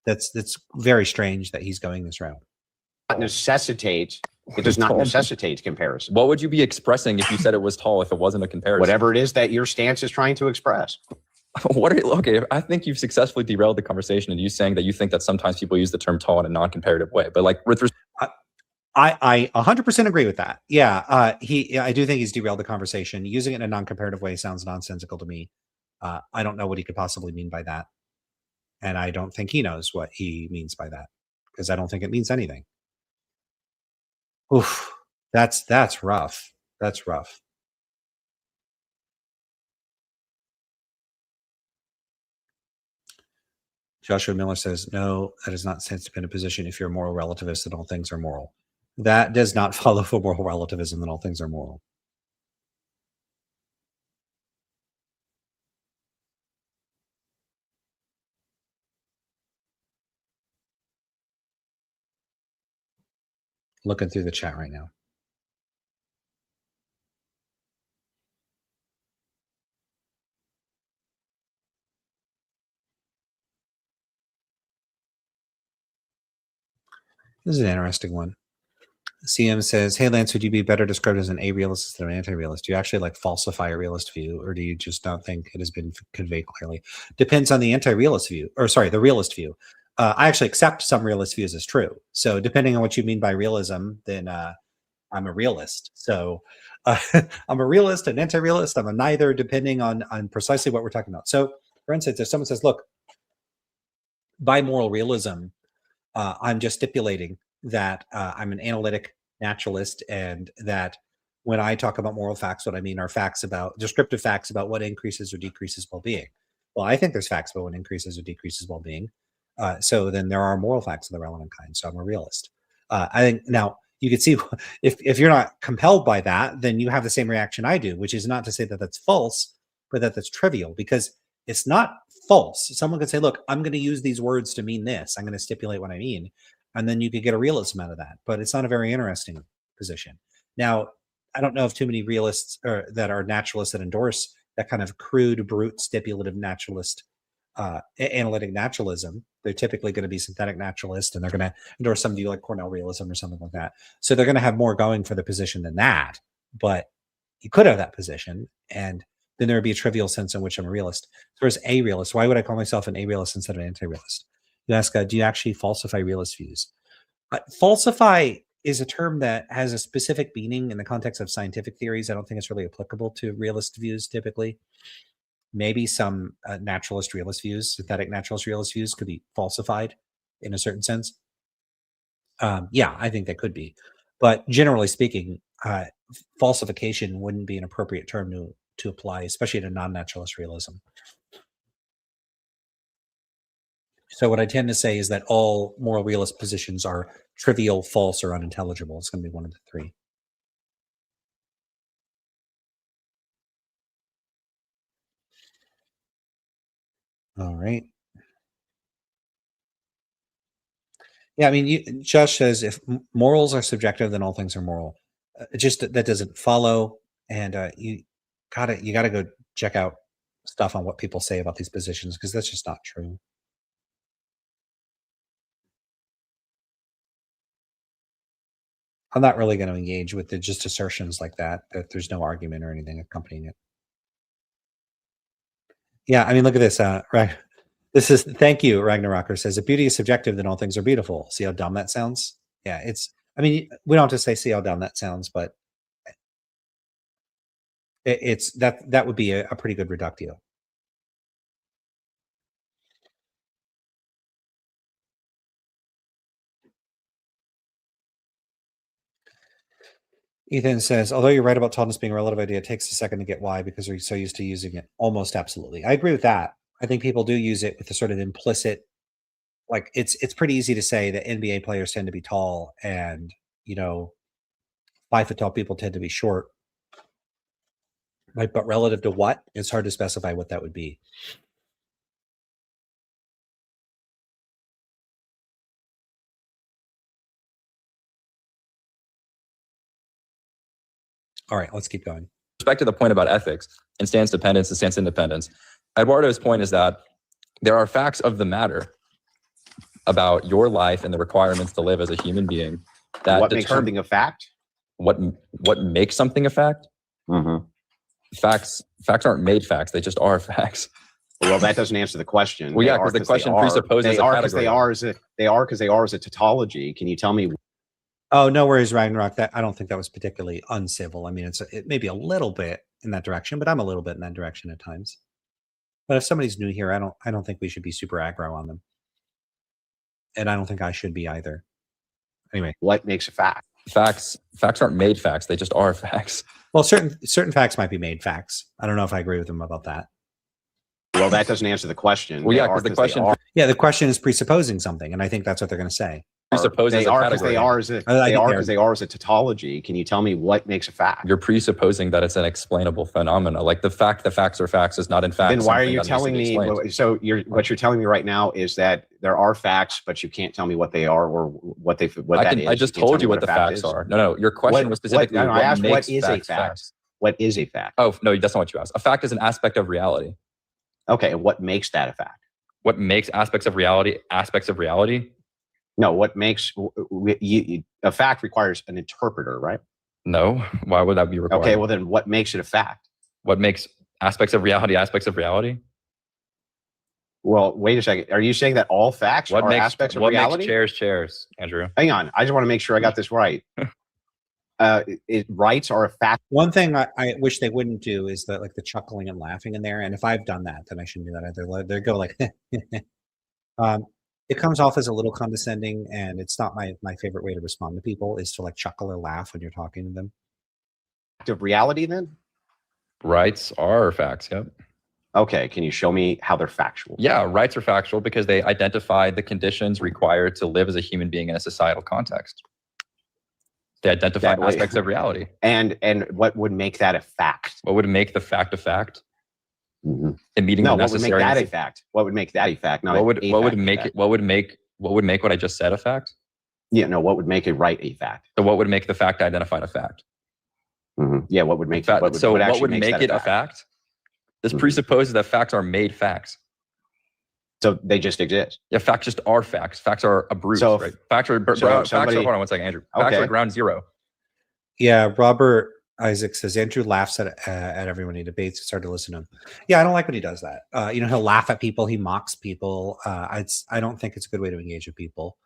A: That's very strange that he's going this route.
B: necessitate. It does not necessitate comparison.
D: What would you be expressing if you said it was tall if it wasn't a comparison?
B: Whatever it is that your stance is trying to express.
D: Okay, I think you've successfully derailed the conversation and you saying that you think that sometimes people use the term tall in a non-comparative way. But like with
A: I 100% agree with that. Yeah, I do think he's derailed the conversation. Using it in a non-comparative way sounds nonsensical to me. I don't know what he could possibly mean by that. And I don't think he knows what he means by that, because I don't think it means anything. Oof, that's rough. That's rough. Joshua Miller says, no, that is not sense-dependent position. If you're a moral relativist, then all things are moral. That does not follow for moral relativism, that all things are moral. Looking through the chat right now. This is an interesting one. CM says, hey, Lance, would you be better described as an a-realist instead of an anti-realist? Do you actually like falsify a realist view, or do you just not think it has been conveyed clearly? Depends on the anti-realist view, or sorry, the realist view. I actually accept some realist views as true. So depending on what you mean by realism, then I'm a realist. So I'm a realist, an anti-realist, I'm a neither, depending on precisely what we're talking about. So for instance, if someone says, look, by moral realism, I'm just stipulating that I'm an analytic naturalist, and that when I talk about moral facts, what I mean are descriptive facts about what increases or decreases well-being. Well, I think there's facts about what increases or decreases well-being. So then there are moral facts of the relevant kind. So I'm a realist. I think now you can see if you're not compelled by that, then you have the same reaction I do, which is not to say that that's false, but that that's trivial, because it's not false. Someone could say, look, I'm going to use these words to mean this. I'm going to stipulate what I mean. And then you could get a realism out of that. But it's not a very interesting position. Now, I don't know if too many realists that are naturalists that endorse that kind of crude, brute, stipulative naturalist, analytic naturalism. They're typically going to be synthetic naturalists, and they're going to endorse some view like Cornell realism or something like that. So they're going to have more going for the position than that. But you could have that position, and then there would be a trivial sense in which I'm a realist. So there's a realist. Why would I call myself an a-realist instead of an anti-realist? You ask, do you actually falsify realist views? Falsify is a term that has a specific meaning in the context of scientific theories. I don't think it's really applicable to realist views typically. Maybe some naturalist realist views, synthetic naturalist realist views could be falsified in a certain sense. Yeah, I think that could be. But generally speaking, falsification wouldn't be an appropriate term to apply, especially to non-naturalist realism. So what I tend to say is that all moral realist positions are trivial, false, or unintelligible. It's going to be one of the three. All right. Yeah, I mean, Josh says if morals are subjective, then all things are moral. Just that doesn't follow. And you you got to go check out stuff on what people say about these positions, because that's just not true. I'm not really going to engage with just assertions like that there's no argument or anything accompanying it. Yeah, I mean, look at this. This is, thank you, Ragnarocker says, if beauty is subjective, then all things are beautiful. See how dumb that sounds? Yeah, I mean, we don't have to say see how dumb that sounds, but that would be a pretty good reductio. Ethan says, although you're right about tallness being a relative idea, it takes a second to get why, because we're so used to using it. Almost absolutely. I agree with that. I think people do use it with a sort of implicit, like it's pretty easy to say that NBA players tend to be tall and, 5 foot tall people tend to be short. Right, but relative to what? It's hard to specify what that would be. All right, let's keep going.
D: With respect to the point about ethics and stance dependence and stance independence, Eduardo's point is that there are facts of the matter about your life and the requirements to live as a human being that
B: what makes something a fact?
D: What makes something a fact?
B: Mm-hmm.
D: Facts aren't made facts; they just are facts.
B: Well, that doesn't answer the question.
D: Well, yeah, because the question presupposes
B: they are because they are as a tautology. Can you tell me?
A: Oh, no worries, Ragnarok. I don't think that was particularly uncivil. I mean, it may be a little bit in that direction, but I'm a little bit in that direction at times. But if somebody's new here, I don't think we should be super aggro on them, and I don't think I should be either. Anyway,
B: what makes a fact?
D: Facts aren't made facts; they just are facts.
A: Well, certain facts might be made facts. I don't know if I agree with them about that.
B: Well, that doesn't answer the question.
D: Well, yeah, because the question.
A: Yeah, the question is presupposing something, and I think that's what they're going to say.
B: They are because they are as a tautology. Can you tell me what makes a fact?
D: You're presupposing that it's an explainable phenomena. Like the fact that facts are facts is not in fact.
B: Then why are you telling me? So what you're telling me right now is that there are facts, but you can't tell me what they are or what that is.
D: I just told you what the facts are. No. Your question was specifically.
B: I asked what is a fact. What is a fact?
D: Oh no, that's not what you asked. A fact is an aspect of reality.
B: Okay, and what makes that a fact?
D: What makes aspects of reality?
B: No, what makes a fact requires an interpreter, right?
D: No, why would that be required?
B: Okay, well then what makes it a fact?
D: What makes aspects of reality aspects of reality?
B: Well, wait a second. Are you saying that all facts are aspects of reality?
D: What makes chairs, Andrew?
B: Hang on. I just want to make sure I got this right. Rights are a fact.
A: One thing I wish they wouldn't do is the chuckling and laughing in there. And if I've done that, then I shouldn't do that either. They go like, it comes off as a little condescending, and it's not my favorite way to respond to people is to chuckle or laugh when you're talking to them.
B: Of reality, then?
D: Rights are facts. Yep.
B: Okay. Can you show me how they're factual?
D: Yeah, rights are factual because they identify the conditions required to live as a human being in a societal context. They identify aspects of reality.
B: And what would make that a fact?
D: What would make the fact a fact?
B: Mm-hmm.
D: In meeting the necessary.
B: What would make that a fact? What would make that a fact?
D: What would make what I just said a fact?
B: Yeah, no. What would make a right a fact?
D: So what would make the fact identified a fact?
B: Mm-hmm. Yeah, what would make
D: what would make it a fact? This presupposes that facts are made facts.
B: So they just exist.
D: Yeah, facts just are facts. Facts are a brute, right? Facts are hold on one second, Andrew. Facts are ground zero.
A: Yeah, Robert Isaac says Andrew laughs at everyone he debates. It's hard to listen to him. Yeah, I don't like when he does that. He'll laugh at people, he mocks people. I don't think it's a good way to engage with people.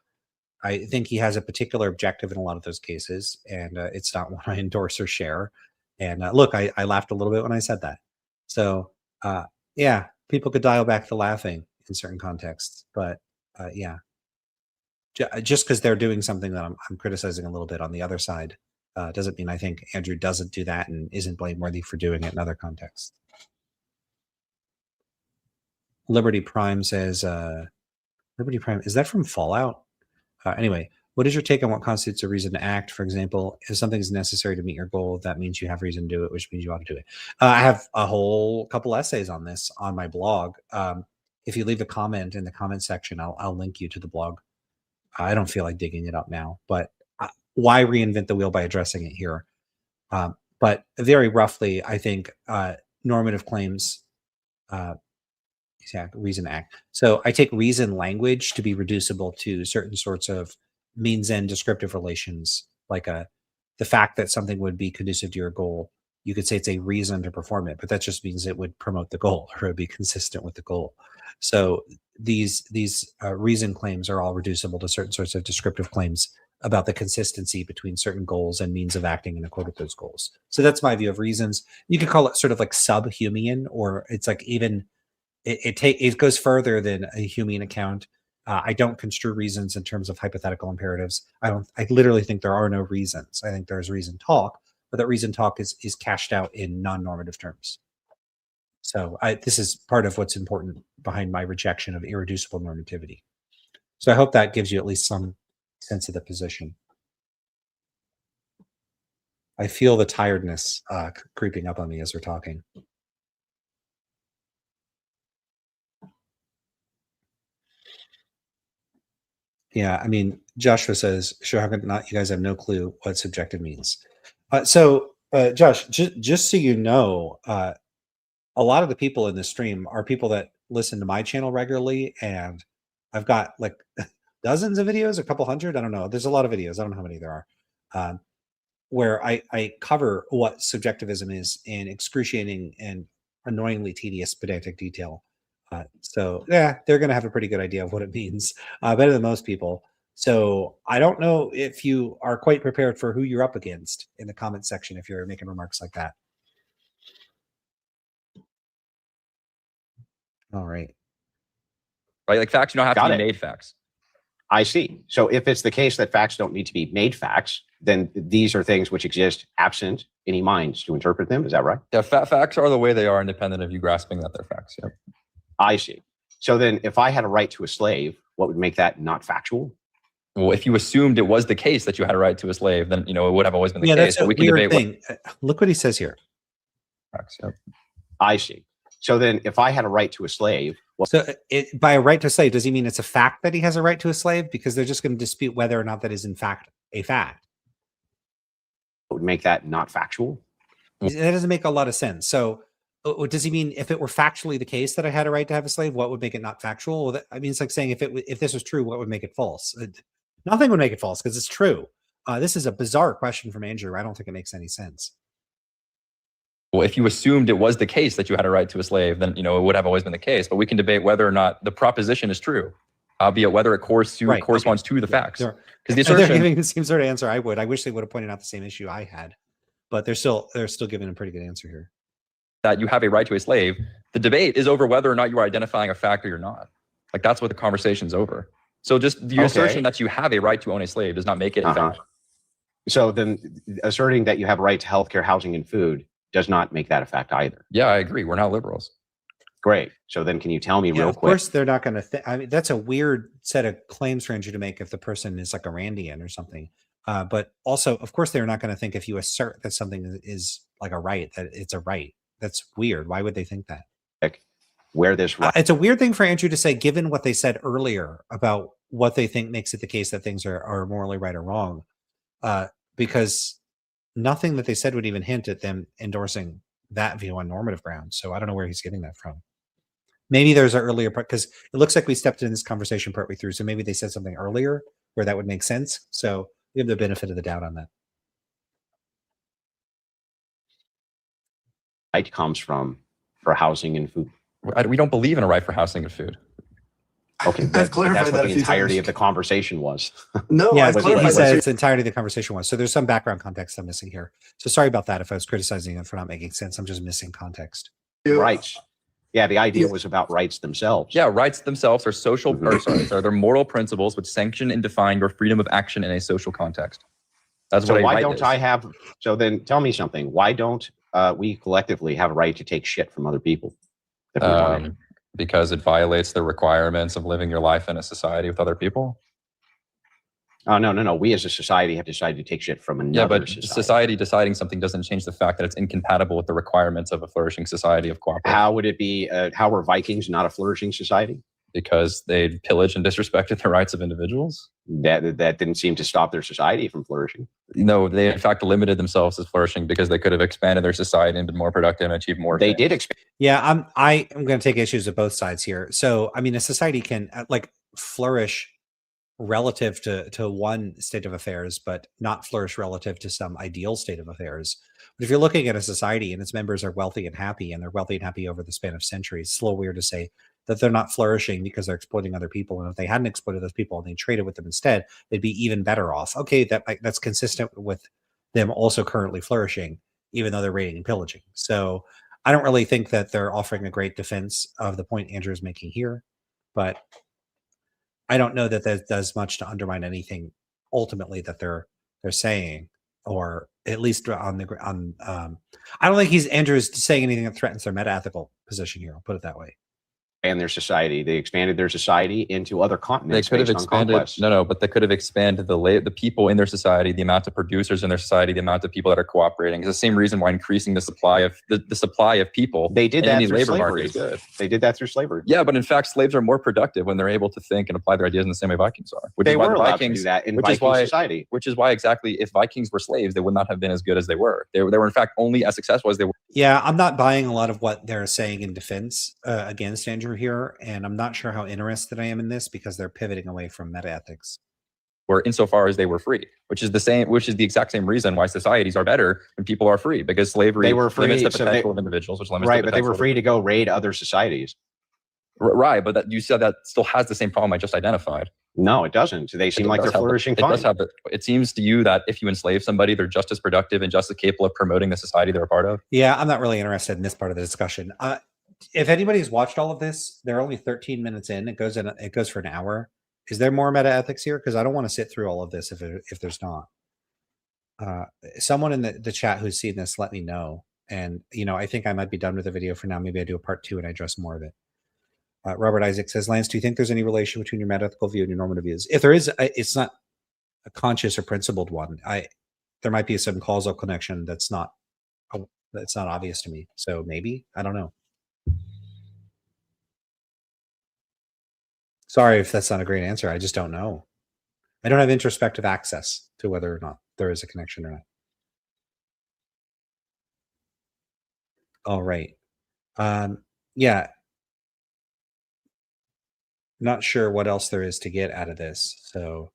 A: I think he has a particular objective in a lot of those cases, and it's not one I endorse or share. And look, I laughed a little bit when I said that. So yeah, people could dial back the laughing in certain contexts, but yeah, just because they're doing something that I'm criticizing a little bit on the other side doesn't mean I think Andrew doesn't do that and isn't blameworthy for doing it in other contexts. Liberty Prime says, Liberty Prime, is that from Fallout? Anyway, what is your take on what constitutes a reason to act? For example, if something is necessary to meet your goal, that means you have reason to do it, which means you ought to do it. I have a whole couple essays on this on my blog. If you leave a comment in the comment section, I'll link you to the blog. I don't feel like digging it up now, but why reinvent the wheel by addressing it here? But very roughly, I think normative claims, reason act. So I take reason language to be reducible to certain sorts of means end descriptive relations, like the fact that something would be conducive to your goal. You could say it's a reason to perform it, but that just means it would promote the goal or it would be consistent with the goal. So these reason claims are all reducible to certain sorts of descriptive claims about the consistency between certain goals and means of acting in accord with those goals. So that's my view of reasons. You could call it sort of like subhuman, or it's like even it goes further than a Humean account. I don't construe reasons in terms of hypothetical imperatives. I literally think there are no reasons. I think there's reason talk, but that reason talk is cashed out in non-normative terms. So this is part of what's important behind my rejection of irreducible normativity. So I hope that gives you at least some sense of the position. I feel the tiredness creeping up on me as we're talking. Yeah, I mean, Joshua says, sure, how could not? You guys have no clue what subjective means. So, Josh, just so you know, a lot of the people in this stream are people that listen to my channel regularly, and I've got like dozens of videos, a couple hundred, I don't know. There's a lot of videos. I don't know how many there are, where I cover what subjectivism is in excruciating and annoyingly tedious pedantic detail. So yeah, they're going to have a pretty good idea of what it means, better than most people. So I don't know if you are quite prepared for who you're up against in the comment section if you're making remarks like that. All right.
D: Right, like facts, you don't have to be made facts.
B: I see. So if it's the case that facts don't need to be made facts, then these are things which exist absent any minds to interpret them. Is that right?
D: Yeah, facts are the way they are, independent of you grasping that they're facts. Yeah.
B: I see. So then if I had a right to a slave, what would make that not factual?
D: Well, if you assumed it was the case that you had a right to a slave, then, it would have always been the case.
A: That's a weird thing. Look what he says here.
D: Facts, yeah.
B: I see. So then if I had a right to a slave...
A: by a right to a slave, does he mean it's a fact that he has a right to a slave? Because they're just going to dispute whether or not that is in fact a fact.
B: What would make that not factual?
A: That doesn't make a lot of sense. So does he mean if it were factually the case that I had a right to have a slave, what would make it not factual? Well, I mean, it's like saying if this was true, what would make it false? Nothing would make it false because it's true. This is a bizarre question from Andrew. I don't think it makes any sense.
D: Well, if you assumed it was the case that you had a right to a slave, then, it would have always been the case. But we can debate whether or not the proposition is true, albeit whether it corresponds to the facts. Because the assertion...
A: giving the same sort of answer I would. I wish they would have pointed out the same issue I had. But they're still giving a pretty good answer here.
D: That you have a right to a slave. The debate is over whether or not you are identifying a fact or you're not. Like, that's what the conversation's over. So just the assertion that you have a right to own a slave does not make it a fact.
B: So then asserting that you have a right to healthcare, housing, and food does not make that a fact either.
D: Yeah, I agree. We're not liberals.
B: Great. So then can you tell me real quick?
A: Of course, they're not going to I mean, that's a weird set of claims for Andrew to make if the person is like a Randian or something. But also, of course, they're not going to think if you assert that something is like a right, that it's a right. That's weird. Why would they think that?
B: Where this right.
A: It's a weird thing for Andrew to say, given what they said earlier about what they think makes it the case that things are morally right or wrong, because nothing that they said would even hint at them endorsing that view on normative grounds. So I don't know where he's getting that from. Maybe there's an earlier part, because it looks like we stepped in this conversation partway through. So maybe they said something earlier where that would make sense. So we have the benefit of the doubt on that.
B: Right comes from for housing and food.
D: We don't believe in a right for housing and food.
B: Okay, that's what the entirety of the conversation was.
C: No,
A: yeah, he said it's the entirety of the conversation was. So there's some background context I'm missing here. So sorry about that if I was criticizing them for not making sense. I'm just missing context.
B: Rights. Yeah, the idea was about rights themselves.
D: Yeah, rights themselves are social, they're moral principles which sanction and define your freedom of action in a social context. That's
B: so
D: what
B: why don't I have? So then, tell me something. Why don't we collectively have a right to take shit from other people?
D: Because it violates the requirements of living your life in a society with other people.
B: Oh, no. We as a society have decided to take shit from another
D: society deciding something doesn't change the fact that it's incompatible with the requirements of a flourishing society of cooperation.
B: How would it be? How were Vikings not a flourishing society?
D: because they pillaged and disrespected the rights of individuals.
B: That didn't seem to stop their society from flourishing.
D: No, they in fact limited themselves as flourishing because they could have expanded their society and been more productive and achieved more.
B: They did expand.
A: Yeah, I'm going to take issues with both sides here. So, I mean, a society can flourish relative to one state of affairs, but not flourish relative to some ideal state of affairs. But if you're looking at a society and its members are wealthy and happy, and they're wealthy and happy over the span of centuries, it's a little weird to say that they're not flourishing because they're exploiting other people. And if they hadn't exploited those people and they traded with them instead, they'd be even better off. Okay, that's consistent with them also currently flourishing, even though they're raiding and pillaging. So I don't really think that they're offering a great defense of the point Andrew is making here, but I don't know that that does much to undermine anything ultimately that they're saying, or at least I don't think Andrew's saying anything that threatens their metaethical position here. I'll put it that way.
B: And their society, they expanded their society into other continents.
D: They could have expanded. But they could have expanded the people in their society, the amount of producers in their society, the amount of people that are cooperating. It's the same reason why increasing the supply of the supply of people.
B: They did that through slavery.
D: Market is good.
B: They did that through slavery.
D: Yeah, but in fact, slaves are more productive when they're able to think and apply their ideas in the same way Vikings are.
B: They were allowed to do that in Viking society.
D: Which is why exactly if Vikings were slaves, they would not have been as good as they were. They were in fact only as successful as they were.
A: Yeah, I'm not buying a lot of what they're saying in defense against Andrew here, and I'm not sure how interested I am in this because they're pivoting away from metaethics.
D: Were insofar as they were free, which is the exact same reason why societies are better when people are free, because slavery limits the potential of individuals, which limits
B: but they were free to go raid other societies.
D: Right, but you said that still has the same problem I just identified.
B: No, it doesn't. They seem like they're flourishing fine.
D: It seems to you that if you enslave somebody, they're just as productive and just as capable of promoting the society they're a part of?
A: Yeah, I'm not really interested in this part of the discussion. If anybody's watched all of this, they're only 13 minutes in. It goes for an hour. Is there more metaethics here? Because I don't want to sit through all of this if there's not. Someone in the chat who's seen this, let me know. And I think I might be done with the video for now. Maybe I do a part 2 and I address more of it. Robert Isaac says, Lance, do you think there's any relation between your metaethical view and your normative views? If there is, it's not a conscious or principled one. There might be some causal connection that's not obvious to me. So maybe, I don't know. Sorry if that's not a great answer. I just don't know. I don't have introspective access to whether or not there is a connection or not. All right. Yeah. Not sure what else there is to get out of this. So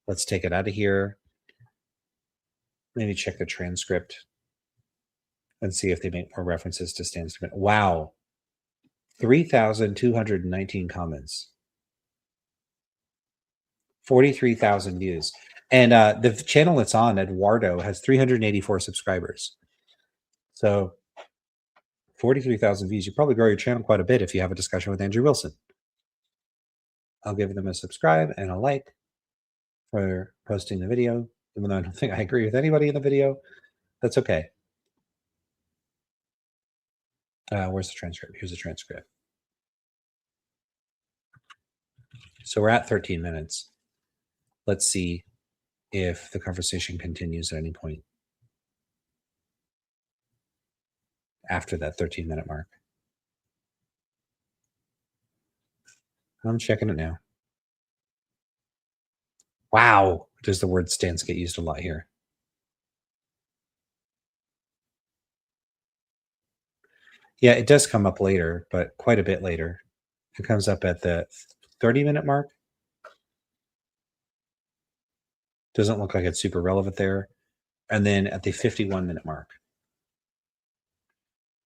A: let's take it out of here. Maybe check the transcript and see if they make more references to Stan's Defense. Wow. 3,219 comments. 43,000 views. And the channel it's on, Eduardo, has 384 subscribers. So 43,000 views. You probably grow your channel quite a bit if you have a discussion with Andrew Wilson. I'll give them a subscribe and a like for posting the video, even though I don't think I agree with anybody in the video. That's okay. Where's the transcript? Here's the transcript. So we're at 13 minutes. Let's see if the conversation continues at any point after that 13-minute mark. I'm checking it now. Wow. Does the word stance get used a lot here? Yeah, it does come up later, but quite a bit later. It comes up at the 30-minute mark. Doesn't look like it's super relevant there. And then at the 51-minute mark.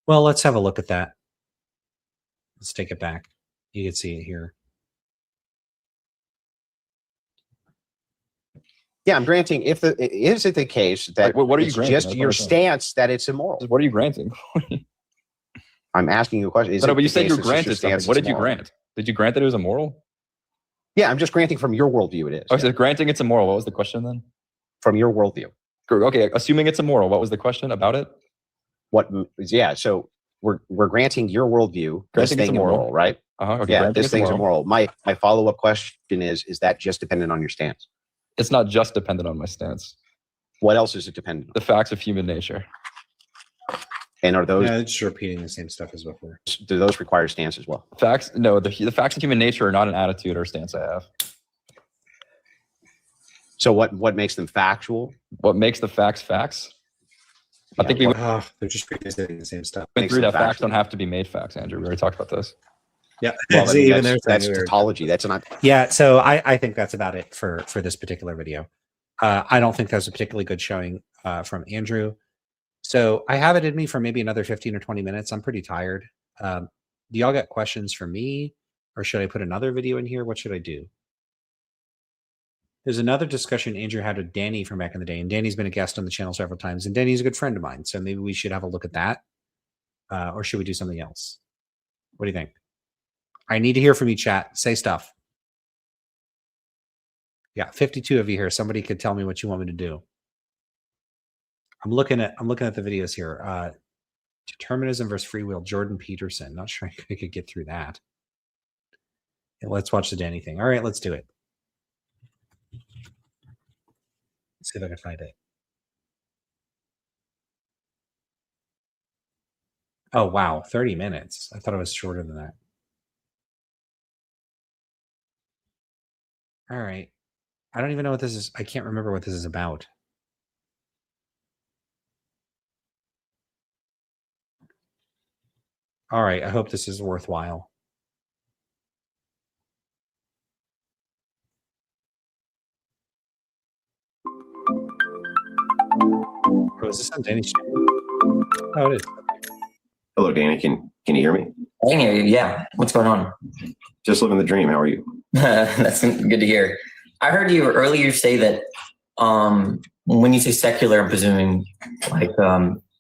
A: Well, let's have a look at that. Let's take it back. You can see it here.
B: Yeah, I'm granting is it the case that
D: what are you
B: it's
D: granting?
B: just your stance that it's immoral?
D: What are you granting?
B: I'm asking you a question.
D: But you said you granted something. What did you grant? Did you grant that it was immoral?
B: Yeah, I'm just granting from your worldview it is.
D: Oh, so granting it's immoral. What was the question then?
B: From your worldview.
D: Okay, assuming it's immoral, what was the question about it?
B: Yeah, so we're granting your worldview this thing immoral, right?
D: Okay,
B: yeah, this thing's immoral. My follow-up question is that just dependent on your stance?
D: It's not just dependent on my stance.
B: What else is it dependent on?
D: The facts of human nature.
B: And are those
A: just repeating the same stuff as before?
B: do those require a stance as well?
D: Facts? No, the facts of human nature are not an attitude or stance I have.
B: So what makes them factual?
D: What makes the facts facts? I think we went
A: they're just revisiting the same stuff.
D: through that. Facts don't have to be made facts, Andrew. We already talked about this.
A: Yeah,
B: Well, I mean,
A: even
B: that's
A: weird.
B: tautology. That's not.
A: Yeah, so I think that's about it for this particular video. I don't think that was a particularly good showing from Andrew. So I have it in me for maybe another 15 or 20 minutes. I'm pretty tired. Do y'all got questions for me, or should I put another video in here? What should I do? There's another discussion Andrew had with Danny from back in the day, and Danny's been a guest on the channel several times, and Danny's a good friend of mine. So maybe we should have a look at that, or should we do something else? What do you think? I need to hear from you, chat. Say stuff. Yeah, 52 of you here. Somebody could tell me what you want me to do. I'm looking at the videos here. Determinism versus free will, Jordan Peterson. Not sure I could get through that. Yeah, let's watch the Danny thing. All right, let's do it. Let's see if I can find it. Oh, wow. 30 minutes. I thought it was shorter than that. All right. I don't even know what this is. I can't remember what this is about. All right. I hope this is worthwhile. Oh, is this on Danny's channel? Oh, it is.
E: Hello, Danny. Can you hear me?
F: I can hear you. Yeah. What's going on?
E: Just living the dream. How are you?
F: That's good to hear. I heard you earlier say that when you say secular, I'm presuming like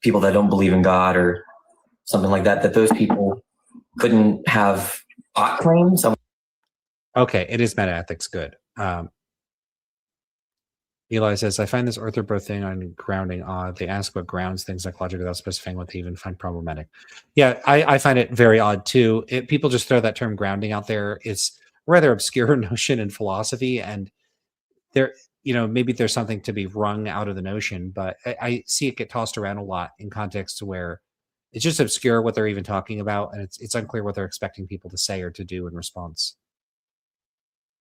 F: people that don't believe in God or something like that, that those people couldn't have ought claims.
A: Okay, it is metaethics. Good. Eli says, I find this orthobro thing on grounding odd. They ask what grounds things like logic without specifying what they even find problematic. Yeah, I find it very odd too. People just throw that term grounding out there. It's a rather obscure notion in philosophy, and there, maybe there's something to be wrung out of the notion, but I see it get tossed around a lot in contexts where it's just obscure what they're even talking about, and it's unclear what they're expecting people to say or to do in response.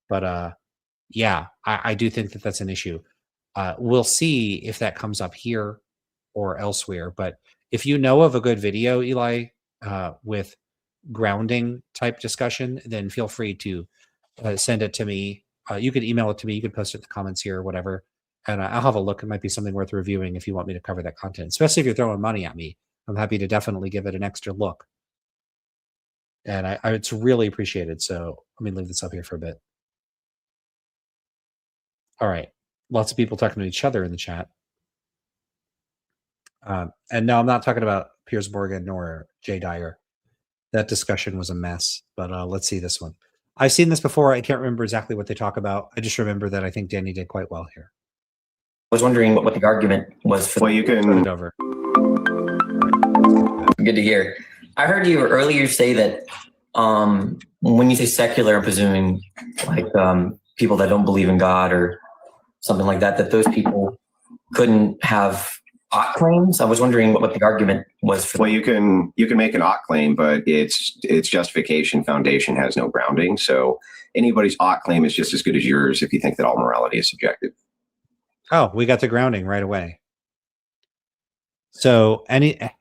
A: But yeah, I do think that that's an issue. We'll see if that comes up here or elsewhere. But if you know of a good video, Eli, with grounding type discussion, then feel free to send it to me. You could email it to me. You could post it in the comments here or whatever. And I'll have a look. It might be something worth reviewing if you want me to cover that content, especially if you're throwing money at me. I'm happy to definitely give it an extra look. And it's really appreciated. So let me leave this up here for a bit. All right. Lots of people talking to each other in the chat. And no, I'm not talking about Piers Morgan nor Jay Dyer. That discussion was a mess, but let's see this one. I've seen this before. I can't remember exactly what they talk about. I just remember that I think Danny did quite well here.
F: I was wondering what the argument was for.
E: Well, you can
A: Turn it over.
F: Good to hear. I heard you earlier say that when you say secular, I'm presuming like people that don't believe in God or something like that, that those people couldn't have ought claims. I was wondering what the argument was for.
E: Well, you can make an ought claim, but its justification foundation has no grounding. So anybody's ought claim is just as good as yours if you think that all morality is subjective.
A: Oh, we got the grounding right away. So I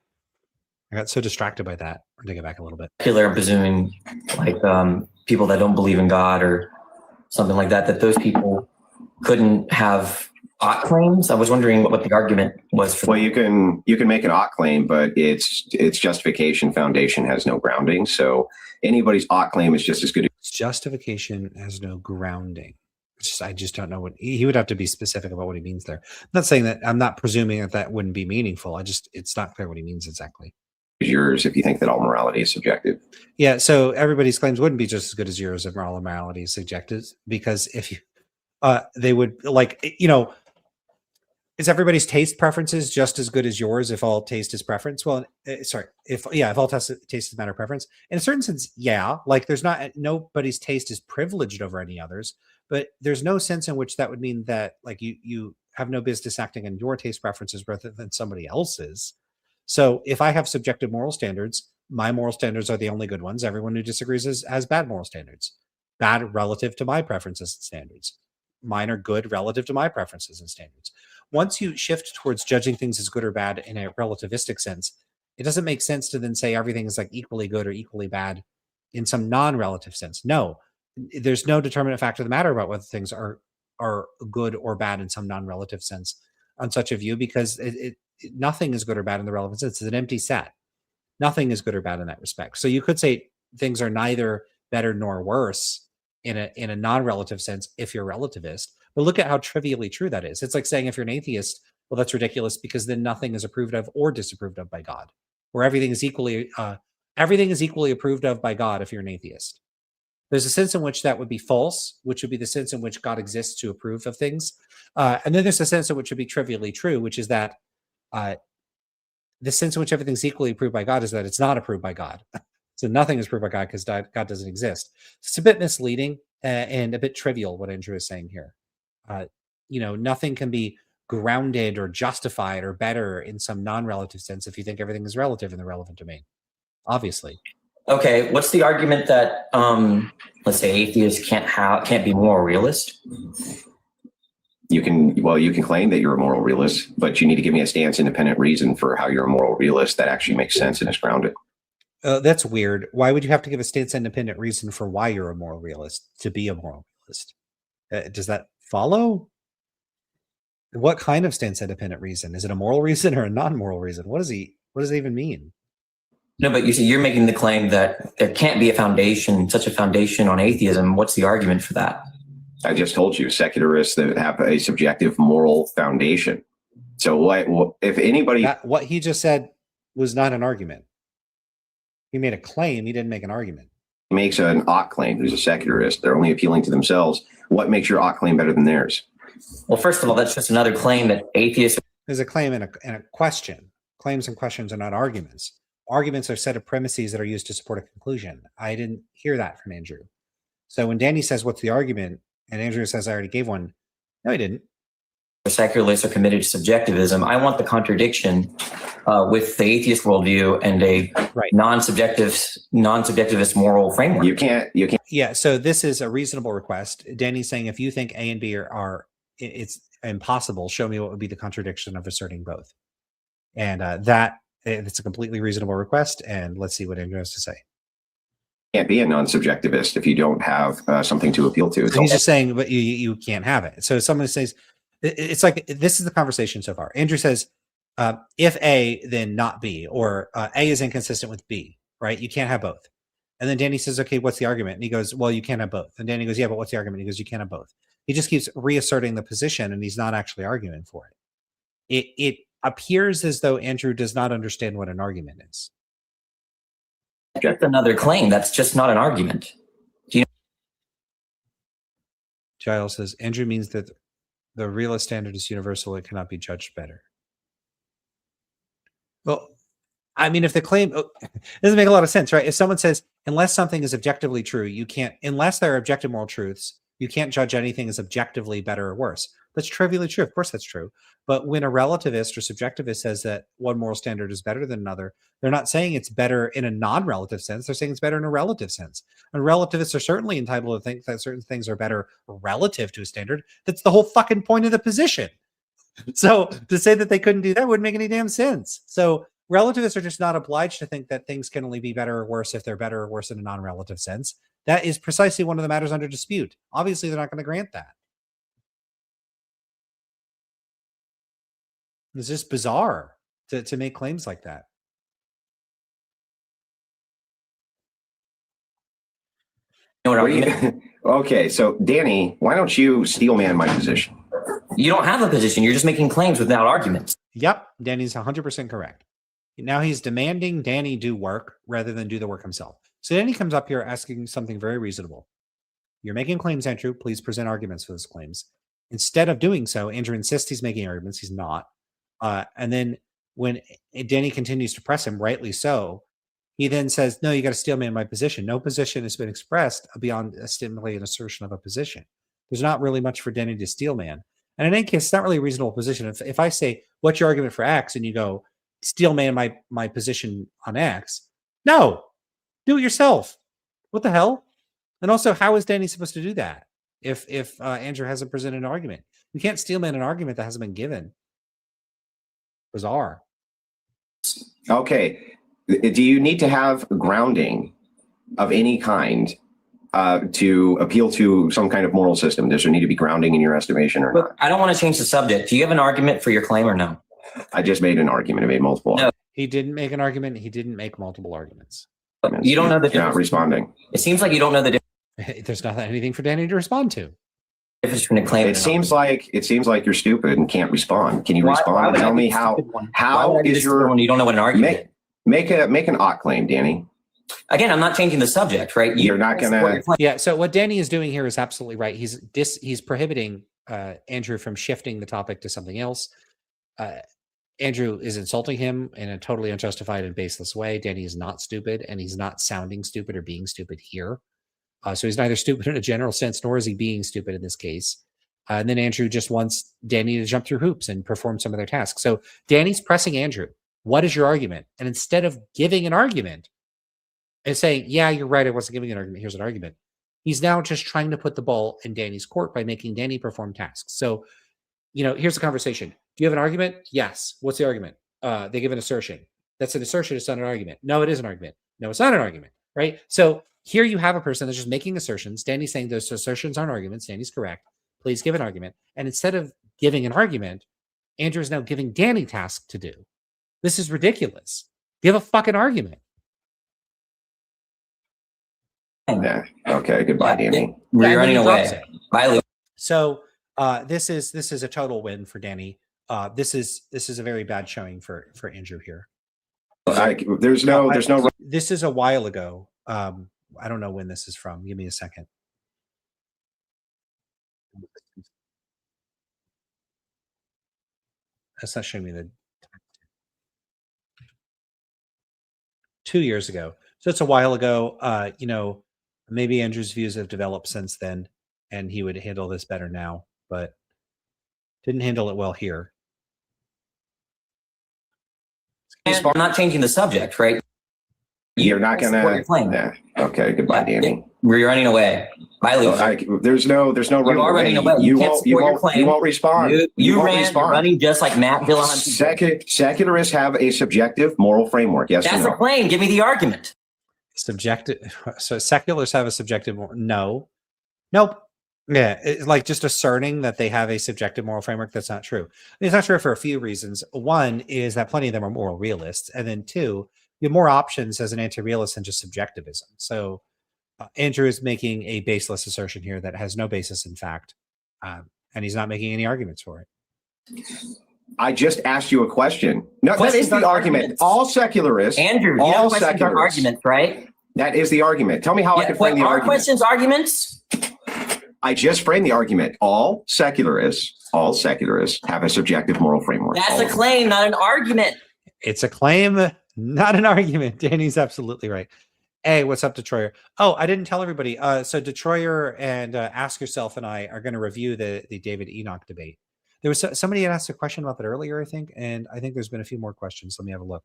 A: got so distracted by that. I'll take it back a little bit.
F: Secular, I'm presuming like people that don't believe in God or something like that, that those people couldn't have ought claims. I was wondering what the argument was for.
E: Well, you can make an ought claim, but its justification foundation has no grounding. So anybody's ought claim is just as good.
A: Justification has no grounding. I just don't know what he would have to be specific about what he means there. I'm not saying that. I'm not presuming that wouldn't be meaningful. It's not clear what he means exactly.
E: Yours if you think that all morality is subjective.
A: Yeah. So everybody's claims wouldn't be just as good as yours if all morality is subjective, because if you they would is everybody's taste preferences just as good as yours if all taste is preference? Well, if all taste is matter of preference, in a certain sense, yeah. Like there's nobody's taste is privileged over any others, but there's no sense in which that would mean that like you have no business acting on your taste preferences rather than somebody else's. So if I have subjective moral standards, my moral standards are the only good ones. Everyone who disagrees has bad moral standards, bad relative to my preferences and standards. Mine are good relative to my preferences and standards. Once you shift towards judging things as good or bad in a relativistic sense, it doesn't make sense to then say everything is like equally good or equally bad in some non-relative sense. No, there's no determinate fact of the matter about whether things are good or bad in some non-relative sense on such a view, because nothing is good or bad in the relevant sense. It's an empty set. Nothing is good or bad in that respect. So you could say things are neither better nor worse in a non-relative sense if you're a relativist. But look at how trivially true that is. It's like saying if you're an atheist, well, that's ridiculous because then nothing is approved of or disapproved of by God, where everything is equally approved of by God if you're an atheist. There's a sense in which that would be false, which would be the sense in which God exists to approve of things. And then there's a sense in which would be trivially true, which is that the sense in which everything's equally approved by God is that it's not approved by God. So nothing is approved by God because God doesn't exist. It's a bit misleading and a bit trivial what Andrew is saying here. Nothing can be grounded or justified or better in some non-relative sense if you think everything is relative in the relevant domain, obviously.
F: Okay, what's the argument that let's say atheists can't be moral realist?
E: You can claim that you're a moral realist, but you need to give me a stance independent reason for how you're a moral realist that actually makes sense and is grounded.
A: That's weird. Why would you have to give a stance independent reason for why you're a moral realist to be a moral realist? Does that follow? What kind of stance independent reason? Is it a moral reason or a non-moral reason? What does it even mean?
F: No, but you're making the claim that there can't be such a foundation on atheism. What's the argument for that?
E: I just told you, secularists that have a subjective moral foundation. So if anybody...
A: What he just said was not an argument. He made a claim. He didn't make an argument.
E: He makes an ought claim who's a secularist. They're only appealing to themselves. What makes your ought claim better than theirs?
F: Well, first of all, that's just another claim that atheists...
A: There's a claim and a question. Claims and questions are not arguments. Arguments are a set of premises that are used to support a conclusion. I didn't hear that from Andrew. So when Danny says, what's the argument? And Andrew says, I already gave one. No, he didn't.
F: Secularists are committed to subjectivism. I want the contradiction with the atheist worldview and a non-subjectivist moral framework.
E: You can't.
A: Yeah. So this is a reasonable request. Danny's saying, if you think A and B are it's impossible, show me what would be the contradiction of asserting both. And it's a completely reasonable request. And let's see what Andrew has to say.
E: Can't be a non-subjectivist if you don't have something to appeal to.
A: So he's just saying, but you can't have it. So someone says, it's like, this is the conversation so far. Andrew says, if A, then not B, or A is inconsistent with B, right? You can't have both. And then Danny says, okay, what's the argument? And he goes, well, you can't have both. And Danny goes, yeah, but what's the argument? He goes, you can't have both. He just keeps reasserting the position and he's not actually arguing for it. It appears as though Andrew does not understand what an argument is.
F: That's another claim. That's just not an argument.
A: Giles says, Andrew means that the realist standard is universal. It cannot be judged better. Well, I mean, if the claim it doesn't make a lot of sense, right? If someone says, unless something is objectively true, you can't, unless there are objective moral truths, you can't judge anything as objectively better or worse. That's trivially true. Of course, that's true. But when a relativist or subjectivist says that one moral standard is better than another, they're not saying it's better in a non-relative sense. They're saying it's better in a relative sense. And relativists are certainly entitled to think that certain things are better relative to a standard. That's the whole fucking point of the position. So to say that they couldn't do that wouldn't make any damn sense. So relativists are just not obliged to think that things can only be better or worse if they're better or worse in a non-relative sense. That is precisely one of the matters under dispute. Obviously, they're not going to grant that. It's just bizarre to make claims like that.
E: Okay, so Danny, why don't you steelman my position?
F: You don't have a position. You're just making claims without arguments.
A: Yep, Danny's 100% correct. Now he's demanding Danny do work rather than do the work himself. So Danny comes up here asking something very reasonable. You're making claims, Andrew. Please present arguments for those claims. Instead of doing so, Andrew insists he's making arguments. He's not. And then when Danny continues to press him, rightly so, he then says, no, you got to steelman my position. No position has been expressed beyond simply an assertion of a position. There's not really much for Danny to steelman. And in any case, it's not really a reasonable position. If I say, what's your argument for X? And you go, steel man my position on X. No, do it yourself. What the hell? And also, how is Danny supposed to do that if Andrew hasn't presented an argument? You can't steel man an argument that hasn't been given. Bizarre.
E: Okay. Do you need to have grounding of any kind to appeal to some kind of moral system? Does there need to be grounding in your estimation or not?
F: I don't want to change the subject. Do you have an argument for your claim or no?
E: I just made an argument. I made multiple arguments.
A: He didn't make an argument. He didn't make multiple arguments.
F: You don't know the
E: You're not
F: difference.
E: responding.
F: It seems like you don't know the difference
A: There's not anything for Danny to respond to.
F: between a claim.
E: It seems like you're stupid and can't respond. Can you respond and tell me how is your
F: when you don't know what an argument is?
E: make an ought claim, Danny?
F: Again, I'm not changing the subject, right?
E: You're not gonna.
A: Yeah. So what Danny is doing here is absolutely right. He's prohibiting Andrew from shifting the topic to something else. Andrew is insulting him in a totally unjustified and baseless way. Danny is not stupid, and he's not sounding stupid or being stupid here. So he's neither stupid in a general sense, nor is he being stupid in this case. And then Andrew just wants Danny to jump through hoops and perform some of their tasks. So Danny's pressing Andrew. What is your argument? And instead of giving an argument and saying, yeah, you're right, I wasn't giving an argument, here's an argument, he's now just trying to put the ball in Danny's court by making Danny perform tasks. So, here's the conversation. Do you have an argument? Yes. What's the argument? They give an assertion. That's an assertion. It's not an argument. No, it is an argument. No, it's not an argument, right? So here you have a person that's just making assertions. Danny's saying those assertions aren't arguments. Danny's correct. Please give an argument. And instead of giving an argument, Andrew is now giving Danny tasks to do. This is ridiculous. Give a fucking argument.
E: Yeah. Okay. Goodbye, Danny.
F: We're running away. Bye, Lou.
A: So this is a total win for Danny. This is a very bad showing for Andrew here.
E: There's no.
A: This is a while ago. I don't know when this is from. Give me a second. That's not showing me the 2 years ago. So it's a while ago. Maybe Andrew's views have developed since then, and he would handle this better now, but didn't handle it well here.
F: I'm not changing the subject, right?
E: You're not gonna.
F: What you're playing.
E: Yeah. Okay. Goodbye, Danny.
F: We're running away. Bye, Lou.
E: There's no running
F: are running away.
E: You
F: can't
E: won't.
F: support your claim.
E: You won't respond.
F: You
E: won't
F: ran.
E: respond.
F: You're running just like Matt Dillon.
E: Secularists have a subjective moral framework. Yes
F: That's
E: or no?
F: a claim. Give me the argument.
A: Subjective. So secularists have a subjective. No. Nope. Yeah, it's like just asserting that they have a subjective moral framework. That's not true. It's not true for a few reasons. One is that plenty of them are moral realists, and then two, you have more options as an anti-realist than just subjectivism. So Andrew is making a baseless assertion here that has no basis in fact, and he's not making any arguments for it.
E: I just asked you a question. No, that is the argument. All secularists,
F: Andrew,
E: all
F: questions are arguments, right?
E: That is the argument. Tell me how I can frame the
F: Are
E: argument.
F: questions arguments?
E: I just framed the argument. All secularists have a subjective moral framework.
F: That's a claim, not an argument.
A: It's a claim, not an argument. Danny's absolutely right. Hey, what's up, Detroyer? Oh, I didn't tell everybody. So Detroyer and Ask Yourself and I are going to review the David Enoch debate. There was somebody had asked a question about that earlier, I think, and I think there's been a few more questions. Let me have a look.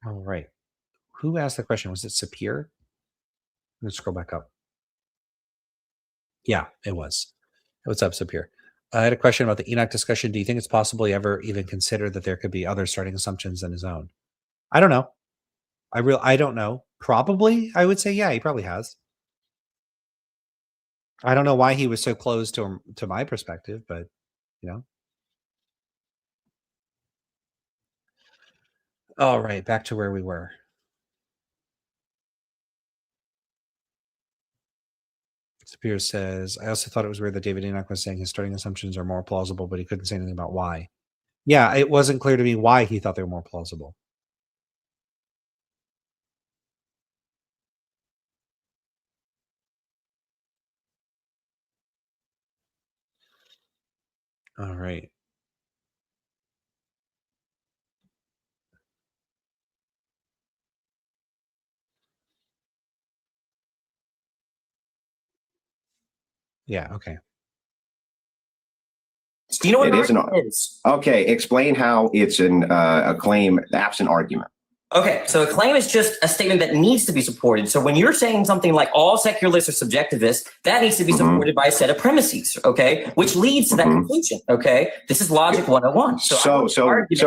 A: All right. Who asked the question? Was it Sapir? Let's scroll back up. Yeah, it was. What's up, Sapir? I had a question about the Enoch discussion. Do you think it's possible he ever even considered that there could be other starting assumptions than his own? I don't know. I don't know. Probably, I would say, yeah, he probably has. I don't know why he was so close to my perspective, but All right, back to where we were. Spears says, I also thought it was weird that David Enoch was saying his starting assumptions are more plausible, but he couldn't say anything about why. Yeah, it wasn't clear to me why he thought they were more plausible. All right. Yeah, okay.
F: Do you know what
E: It is an
F: argument is?
E: Okay, explain how it's a claim absent argument.
F: Okay, so a claim is just a statement that needs to be supported. So when you're saying something like all secularists are subjectivists, that needs to be supported by a set of premises, okay, which leads to that conclusion, okay? This is logic 101.
E: So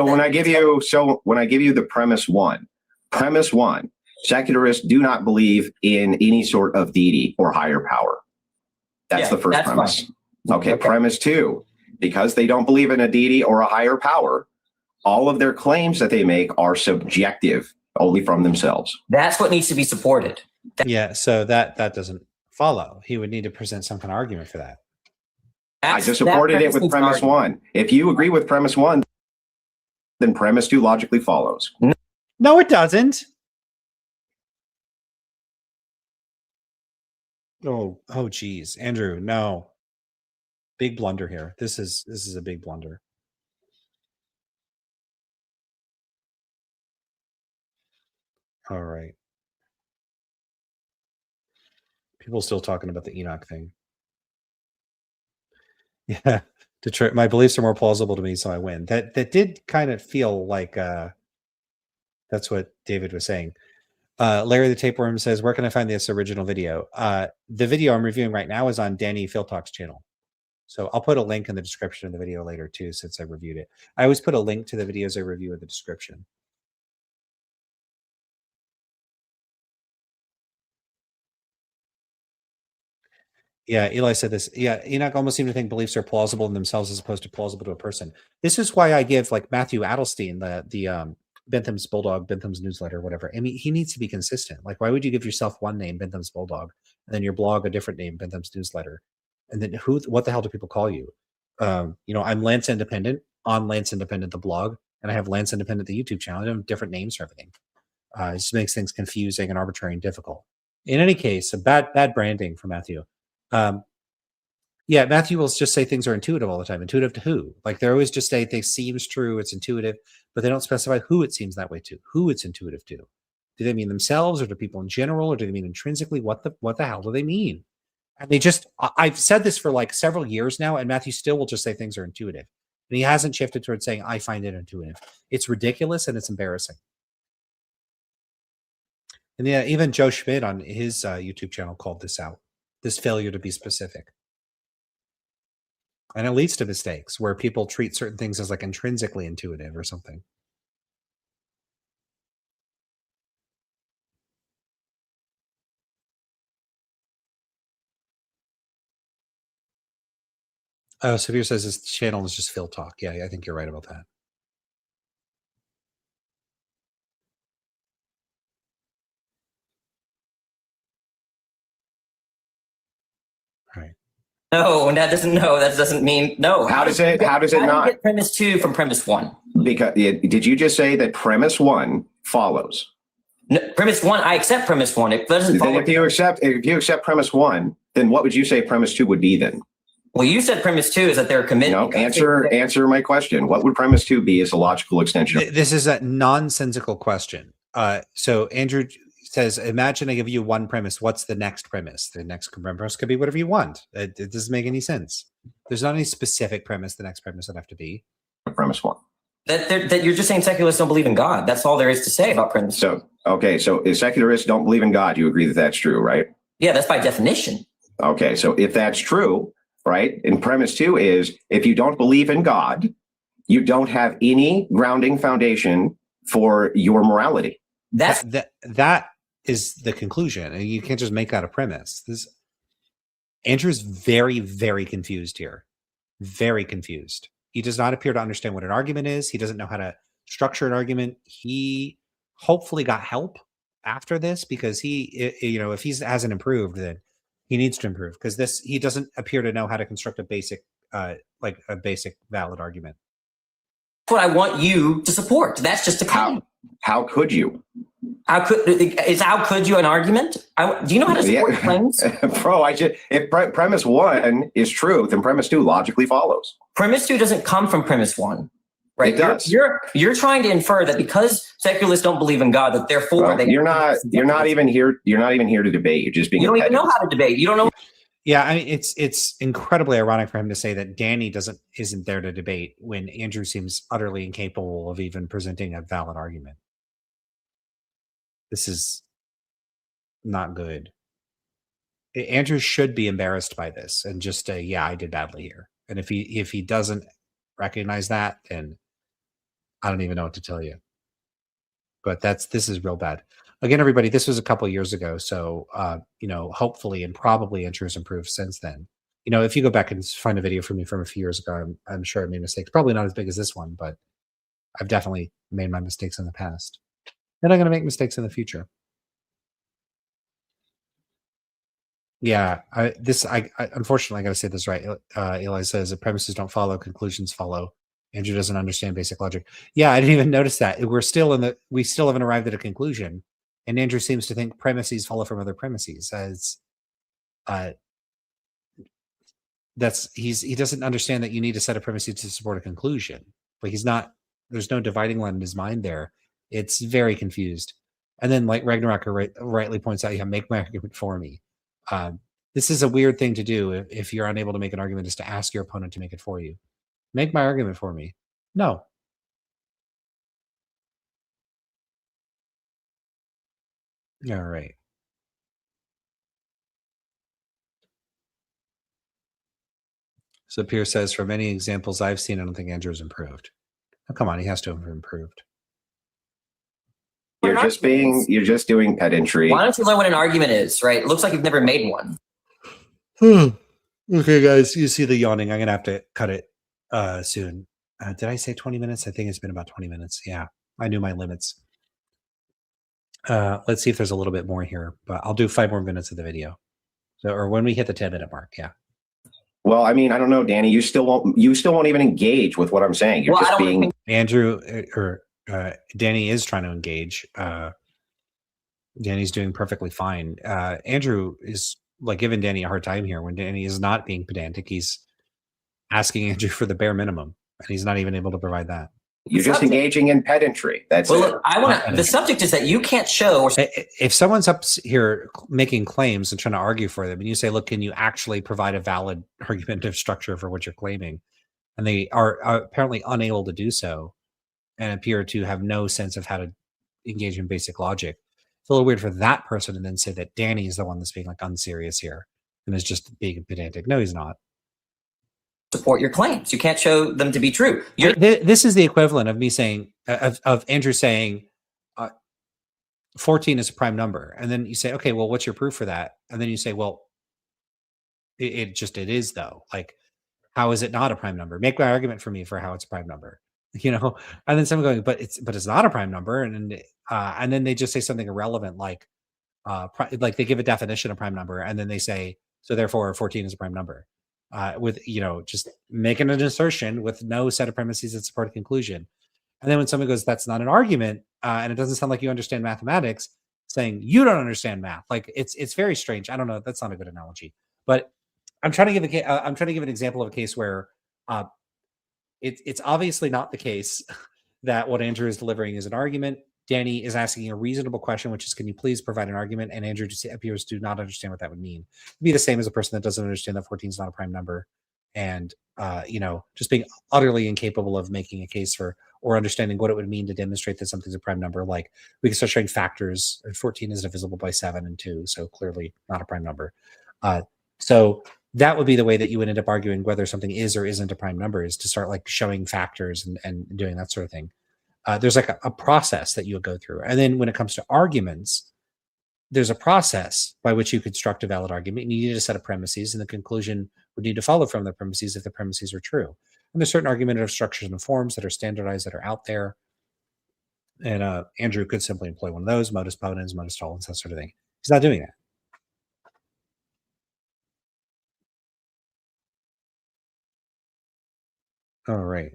E: when I give you the premise one, secularists do not believe in any sort of deity or higher power. That's the first premise. Okay, premise two, because they don't believe in a deity or a higher power, all of their claims that they make are subjective, only from themselves.
F: That's what needs to be supported.
A: Yeah, so that doesn't follow. He would need to present some kind of argument for that.
E: I just supported it with premise one. If you agree with premise one, then premise two logically follows.
A: No, it doesn't. Oh, geez, Andrew, no. Big blunder here. This is a big blunder. All right. People still talking about the Enoch thing. Yeah, Detroit. My beliefs are more plausible to me, so I win. That did kind of feel like that's what David was saying. Larry the Tapeworm says, "Where can I find this original video?" The video I'm reviewing right now is on Danny Philtalk's channel. So I'll put a link in the description of the video later too, since I reviewed it. I always put a link to the videos I review in the description. Yeah, Eli said this. Yeah, Enoch almost seemed to think beliefs are plausible in themselves as opposed to plausible to a person. This is why I give like Matthew Adelstein the Bentham's Bulldog, Bentham's newsletter, whatever. I mean, he needs to be consistent. Like, why would you give yourself one name, Bentham's Bulldog, and then your blog a different name, Bentham's newsletter, and then what the hell do people call you? I'm Lance Independent on Lance Independent, the blog, and I have Lance Independent, the YouTube channel. I have different names for everything. It just makes things confusing and arbitrary and difficult. In any case, a bad branding for Matthew. Yeah, Matthew will just say things are intuitive all the time. Intuitive to who? Like they always just say things seems true, it's intuitive, but they don't specify who it seems that way to, who it's intuitive to. Do they mean themselves or to people in general, or do they mean intrinsically? What the hell do they mean? And they just, I've said this for like several years now, and Matthew still will just say things are intuitive. And he hasn't shifted towards saying, I find it intuitive. It's ridiculous and it's embarrassing. And yeah, even Joe Schmidt on his YouTube channel called this out, this failure to be specific. And it leads to mistakes where people treat certain things as like intrinsically intuitive or something. Oh, Severe says his channel is just Phil Talk. Yeah, I think you're right about that. Right.
F: No, that doesn't mean no.
E: How does it not?
F: Do you get premise two from premise one?
E: Because did you just say that premise one follows?
F: No, premise one, I accept premise one. It doesn't follow.
E: Then if you accept premise one, then what would you say premise two would be then?
F: Well, you said premise two is that they're committed.
E: No, answer my question. What would premise two be as a logical extension?
A: This is a nonsensical question. So Andrew says, imagine I give you one premise. What's the next premise? The next premise could be whatever you want. It doesn't make any sense. There's not any specific premise. The next premise would have to be
E: premise one.
F: That you're just saying secularists don't believe in God. That's all there is to say about premise.
E: So if secularists don't believe in God, you agree that that's true, right?
F: Yeah, that's by definition.
E: Okay, so if that's true, right? And premise two is if you don't believe in God, you don't have any grounding foundation for your morality.
A: That is the conclusion. And you can't just make that a premise. Andrew's very, very confused here. Very confused. He does not appear to understand what an argument is. He doesn't know how to structure an argument. He hopefully got help after this because if he hasn't improved, then he needs to improve because he doesn't appear to know how to construct a basic valid argument.
F: That's what I want you to support. That's just a claim.
E: How could you?
F: How could you an argument? Do you know how to support claims?
E: Bro, if premise one is true, then premise two logically follows.
F: Premise two doesn't come from premise one, right?
E: It does.
F: You're trying to infer that because secularists don't believe in God, that therefore
E: you're not even here to debate. You're just being.
F: You don't even know how to debate. You don't know.
A: Yeah, I mean, it's incredibly ironic for him to say that Danny isn't there to debate when Andrew seems utterly incapable of even presenting a valid argument. This is not good. Andrew should be embarrassed by this and just say, "Yeah, I did badly here." And if he doesn't recognize that, then I don't even know what to tell you. But this is real bad. Again, everybody, this was a couple of years ago, so hopefully and probably Andrew's improved since then. If you go back and find a video from me from a few years ago, I'm sure I made mistakes. Probably not as big as this one, but I've definitely made my mistakes in the past, and I'm going to make mistakes in the future. Yeah, I unfortunately I got to say this right. Eli says the premises don't follow, conclusions follow. Andrew doesn't understand basic logic. Yeah, I didn't even notice that. We still haven't arrived at a conclusion, and Andrew seems to think premises follow from other premises. He doesn't understand that you need a set of premises to support a conclusion. But there's no dividing line in his mind there. It's very confused. And then, like Ragnarok rightly points out, make my argument for me. This is a weird thing to do if you're unable to make an argument, is to ask your opponent to make it for you. Make my argument for me. No. All right. So Pierce says, for many examples I've seen, I don't think Andrew's improved. Oh, come on, he has to have improved.
E: You're just doing pedantry.
F: Why don't you learn what an argument is, right? It looks like you've never made one.
A: Okay, guys, you see the yawning. I'm going to have to cut it soon. Did I say 20 minutes? I think it's been about 20 minutes. Yeah, I knew my limits. Let's see if there's a little bit more here, but I'll do 5 more minutes of the video. Or when we hit the 10-minute mark, yeah.
E: Well, I mean, I don't know, Danny. You still won't even engage with what I'm saying. You're just being
A: Andrew or Danny is trying to engage. Danny's doing perfectly fine. Andrew is giving Danny a hard time here when Danny is not being pedantic. He's asking Andrew for the bare minimum, and he's not even able to provide that.
E: You're just engaging in pedantry. That's it.
F: Look, the subject is that you can't show.
A: If someone's up here making claims and trying to argue for them, and you say, "Look, can you actually provide a valid argumentative structure for what you're claiming?" and they are apparently unable to do so, and appear to have no sense of how to engage in basic logic, it's a little weird for that person to then say that Danny is the one that's being unserious here and is just being pedantic. No, he's not.
F: Support your claims. You can't show them to be true.
A: This is the equivalent of me saying, of Andrew saying, 14 is a prime number. And then you say, okay, well, what's your proof for that? And then you say, well, it is though. How is it not a prime number? Make my argument for me for how it's a prime number. And then someone going, but it's not a prime number. And then they just say something irrelevant, like they give a definition of prime number. And then they say, so therefore 14 is a prime number. With just making an assertion with no set of premises that support a conclusion. And then when someone goes, that's not an argument, and it doesn't sound like you understand mathematics, saying you don't understand math, it's very strange. I don't know, that's not a good analogy, but I'm trying to give an example of a case where it's obviously not the case that what Andrew is delivering is an argument. Danny is asking a reasonable question, which is, can you please provide an argument? And Andrew just appears to not understand what that would mean. It'd be the same as a person that doesn't understand that 14 is not a prime number, and just being utterly incapable of making a case for or understanding what it would mean to demonstrate that something's a prime number. Like, we can start showing factors, and 14 is divisible by 7 and 2, so clearly not a prime number. So that would be the way that you would end up arguing whether something is or isn't a prime number, is to start showing factors and doing that sort of thing. There's a process that you would go through. And then when it comes to arguments, there's a process by which you construct a valid argument, and you need a set of premises, and the conclusion would need to follow from the premises if the premises are true. And there's certain argumentative structures and forms that are standardized, that are out there. And Andrew could simply employ one of those: modus ponens, modus tollens, that sort of thing. He's not doing that. All right.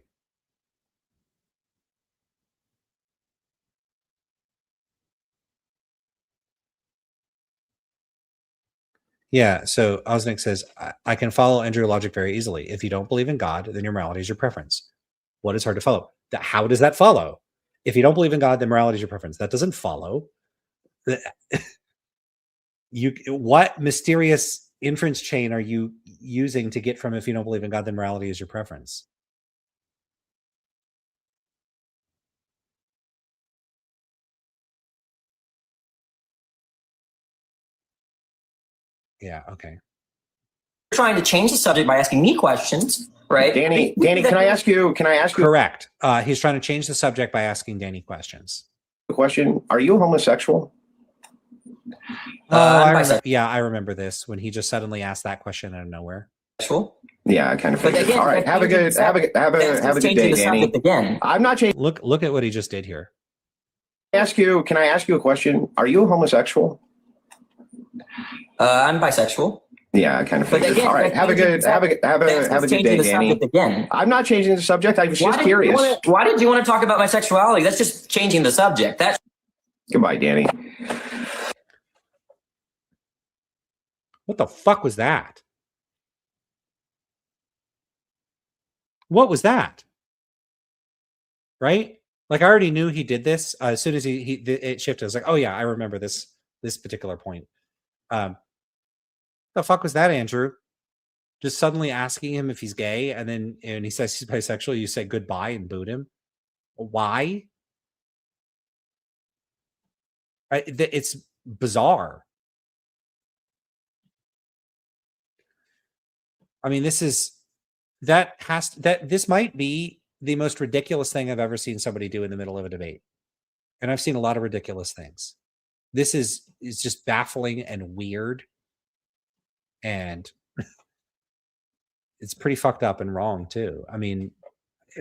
A: Yeah, so Osnick says, I can follow Andrew logic very easily. If you don't believe in God, then your morality is your preference. What is hard to follow? How does that follow? If you don't believe in God, then morality is your preference. That doesn't follow. What mysterious inference chain are you using to get from if you don't believe in God, then morality is your preference? Yeah, okay.
F: Trying to change the subject by asking me questions, right?
E: Danny, can I ask you
A: Correct. He's trying to change the subject by asking Danny questions.
E: a question? Are you homosexual?
A: I remember this when he just suddenly asked that question out of nowhere.
F: Sexual?
E: Yeah, I kind of figured. All right, have a good day, Danny.
F: Again.
E: I'm not changing.
A: Look at what he just did here.
E: Can I ask you a question? Are you homosexual?
F: I'm bisexual.
E: Yeah, I kind of figured. All right, have a good day, Danny.
F: Again.
E: I'm not changing the subject. I was just curious.
F: Why did you want to talk about my sexuality? That's just changing the subject.
E: Goodbye, Danny.
A: What the fuck was that? What was that? Right? Like I already knew he did this. As soon as it shifted, I was like, oh yeah, I remember this particular point. The fuck was that, Andrew? Just suddenly asking him if he's gay, and he says he's bisexual, you say goodbye and boot him. Why? It's bizarre. I mean, this might be the most ridiculous thing I've ever seen somebody do in the middle of a debate. And I've seen a lot of ridiculous things. This is just baffling and weird. And it's pretty fucked up and wrong too. I mean,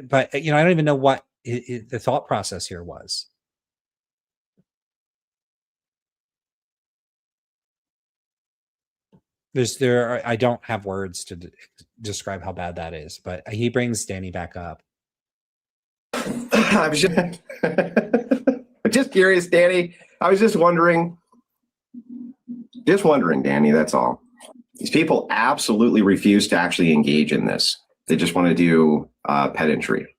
A: but I don't even know what the thought process here was. I don't have words to describe how bad that is, but he brings Danny back up.
E: I was just curious, Danny. I was just wondering, Danny, that's all. These people absolutely refuse to actually engage in this. They just want to do pedantry.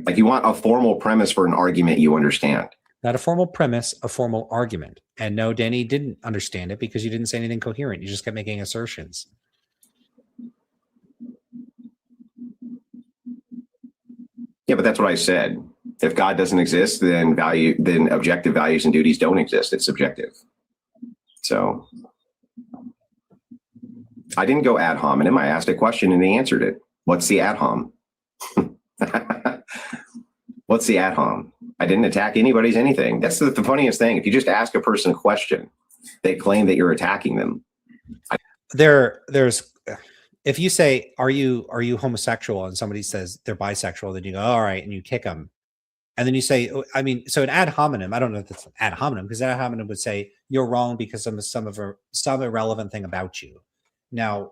E: Like you want a formal premise for an argument you understand.
A: Not a formal premise, a formal argument. And no, Danny didn't understand it because you didn't say anything coherent. You just kept making assertions.
E: Yeah, but that's what I said. If God doesn't exist, then objective values and duties don't exist. It's subjective. So I didn't go ad hominem. I asked a question and they answered it. What's the ad hom? What's the ad hom? I didn't attack anybody's anything. That's the funniest thing. If you just ask a person a question, they claim that you're attacking them.
A: There's if you say, are you homosexual? And somebody says they're bisexual, then you go, all right, and you kick them. And then you say, I mean, so an ad hominem, I don't know if it's ad hominem, because ad hominem would say you're wrong because of some irrelevant thing about you. Now,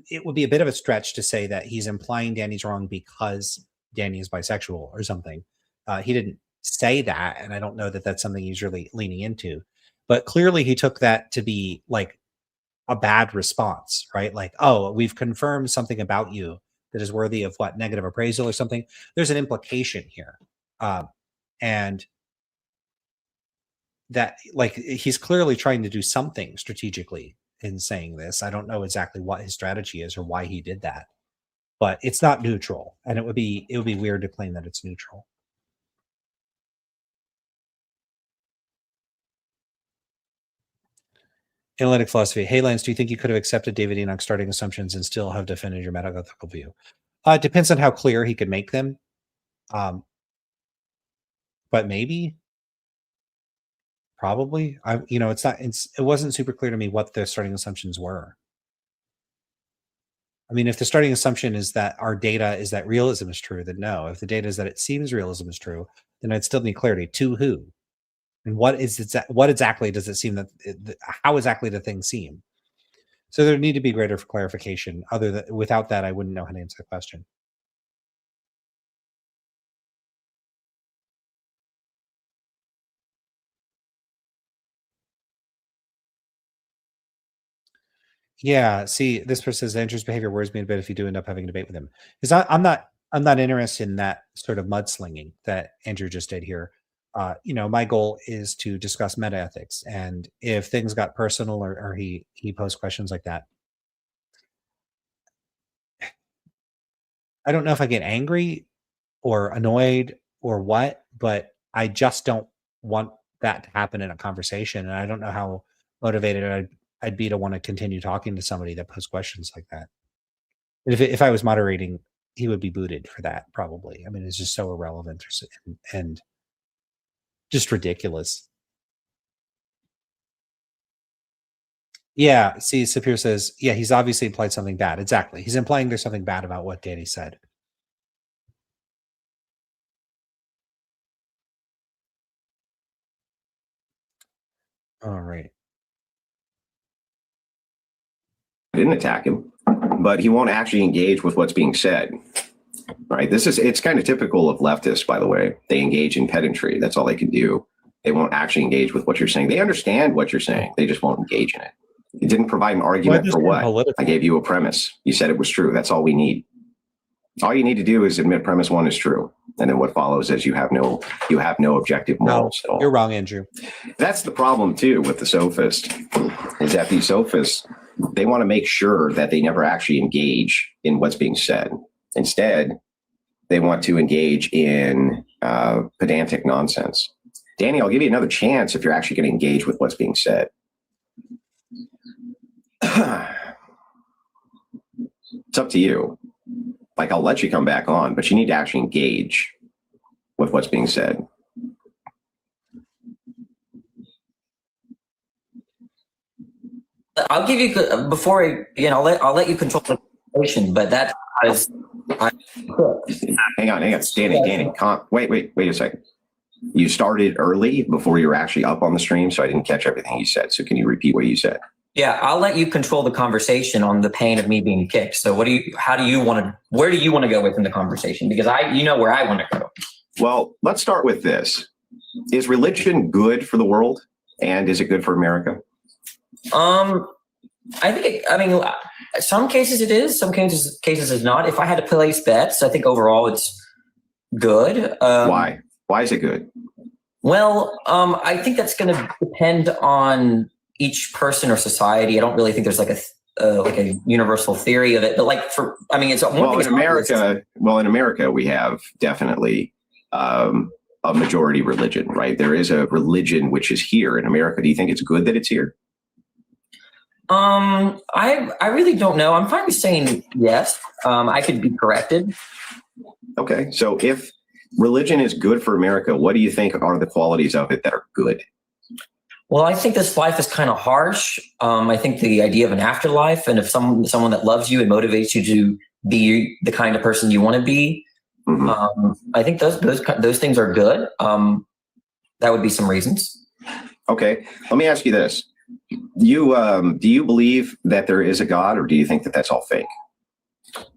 A: it would be a bit of a stretch to say that he's implying Danny's wrong because Danny is bisexual or something. He didn't say that, and I don't know that that's something he's really leaning into. But clearly he took that to be like a bad response, right? Like, oh, we've confirmed something about you that is worthy of what, negative appraisal or something. There's an implication here. And that, like, he's clearly trying to do something strategically in saying this. I don't know exactly what his strategy is or why he did that, but it's not neutral. And it would be weird to claim that it's neutral. Analytic philosophy. Hey, Lance, do you think you could have accepted David Enoch's starting assumptions and still have defended your metaethical view? It depends on how clear he could make them. But maybe, probably. It wasn't super clear to me what the starting assumptions were. I mean, if the starting assumption is that our data is that realism is true, then no. If the data is that it seems realism is true, then I'd still need clarity. To who? And what exactly does it seem that? How exactly do things seem? So there need to be greater clarification. Without that, I wouldn't know how to answer the question. Yeah. See, this person says Andrew's behavior worries me a bit if you do end up having a debate with him. I'm not interested in that sort of mudslinging that Andrew just did here. my goal is to discuss metaethics, and if things got personal or he posed questions like that, I don't know if I get angry or annoyed or what, but I just don't want that to happen in a conversation, and I don't know how motivated I'd be to want to continue talking to somebody that posed questions like that. If I was moderating, he would be booted for that, probably. I mean, it's just so irrelevant and just ridiculous. Yeah, see, Sapir says, yeah, he's obviously implied something bad. Exactly. He's implying there's something bad about what Danny said. All right.
E: I didn't attack him, but he won't actually engage with what's being said. Right. It's kind of typical of leftists, by the way. They engage in pedantry. That's all they can do. They won't actually engage with what you're saying. They understand what you're saying. They just won't engage in it. It didn't provide an argument for what? Political. I gave you a premise. You said it was true. That's all we need. All you need to do is admit premise one is true. And then what follows is you have no objective morals at all.
A: You're wrong, Andrew.
E: That's the problem too with the sophist, is that these sophists, they want to make sure that they never actually engage in what's being said. Instead, they want to engage in pedantic nonsense. Danny, I'll give you another chance if you're actually going to engage with what's being said. It's up to you. Like, I'll let you come back on, but you need to actually engage with what's being said.
F: I'll give you I'll let you control the conversation, but that is.
E: Hang on, Danny. Wait a second. You started early before you were actually up on the stream, so I didn't catch everything you said. So can you repeat what you said?
F: Yeah, I'll let you control the conversation on the pain of me being kicked. So where do you want to go within the conversation? Because where I want to go. Well,
E: let's start with this. Is religion good for the world? And is it good for America?
F: Some cases it is, some cases it's not. If I had to place bets, I think overall it's good.
E: Why? Why is it good?
F: Well, I think that's going to depend on each person or society. I don't really think there's like a universal theory of it, but it's in America we have definitely a majority religion, right? There is a religion which is here in America. Do you think it's good that it's here? I really don't know. I'm finally saying yes. I could be corrected.
E: Okay, so if religion is good for America, what do you think are the qualities of it that are good?
F: Well, I think this life is kind of harsh. I think the idea of an afterlife, and if someone that loves you and motivates you to be the kind of person you want to be, I think those things are good. That would be some reasons.
E: Okay, let me ask you this: do you believe that there is a God, or do you think that that's all fake?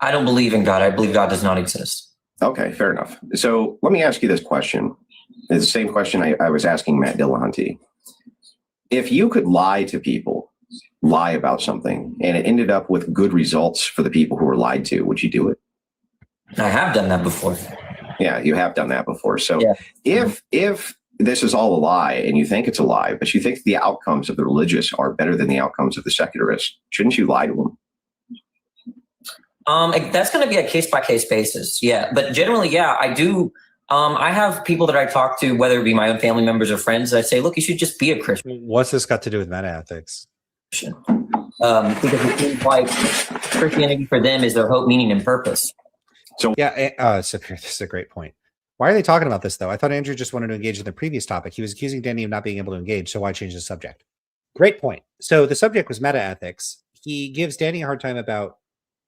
F: I don't believe in God. I believe God does not exist.
E: Okay, fair enough. So let me ask you this question. It's the same question I was asking Matt Dillahunty. If you could lie to people, lie about something, and it ended up with good results for the people who were lied to, would you do it?
F: I have done that before.
E: Yeah, you have done that before. So if this is all a lie and you think it's a lie, but you think the outcomes of the religious are better than the outcomes of the secularists, shouldn't you lie to them?
F: That's going to be a case-by-case basis. Yeah. But generally, yeah, I do. I have people that I talk to, whether it be my own family members or friends, I say, look, you should just be a Christian.
A: What's this got to do with metaethics?
F: Because it seems like Christianity for them is their hope, meaning, and purpose.
A: So this is a great point. Why are they talking about this, though? I thought Andrew just wanted to engage in the previous topic. He was accusing Danny of not being able to engage, so why change the subject? Great point. So the subject was metaethics. He gives Danny a hard time about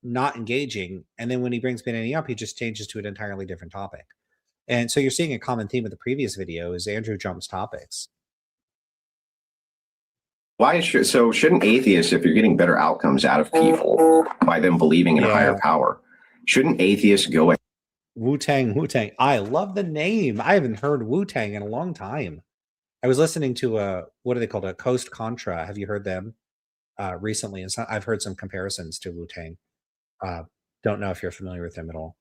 A: not engaging, and then when he brings Danny up, he just changes to an entirely different topic. And so you're seeing a common theme with the previous video is Andrew jumps topics.
E: Shouldn't atheists, if you're getting better outcomes out of people by them believing in a higher power, shouldn't atheists go ahead?
A: Wu-Tang. I love the name. I haven't heard Wu-Tang in a long time. I was listening to what are they called? A Coast Contra. Have you heard them recently? And I've heard some comparisons to Wu-Tang. Don't know if you're familiar with them at all.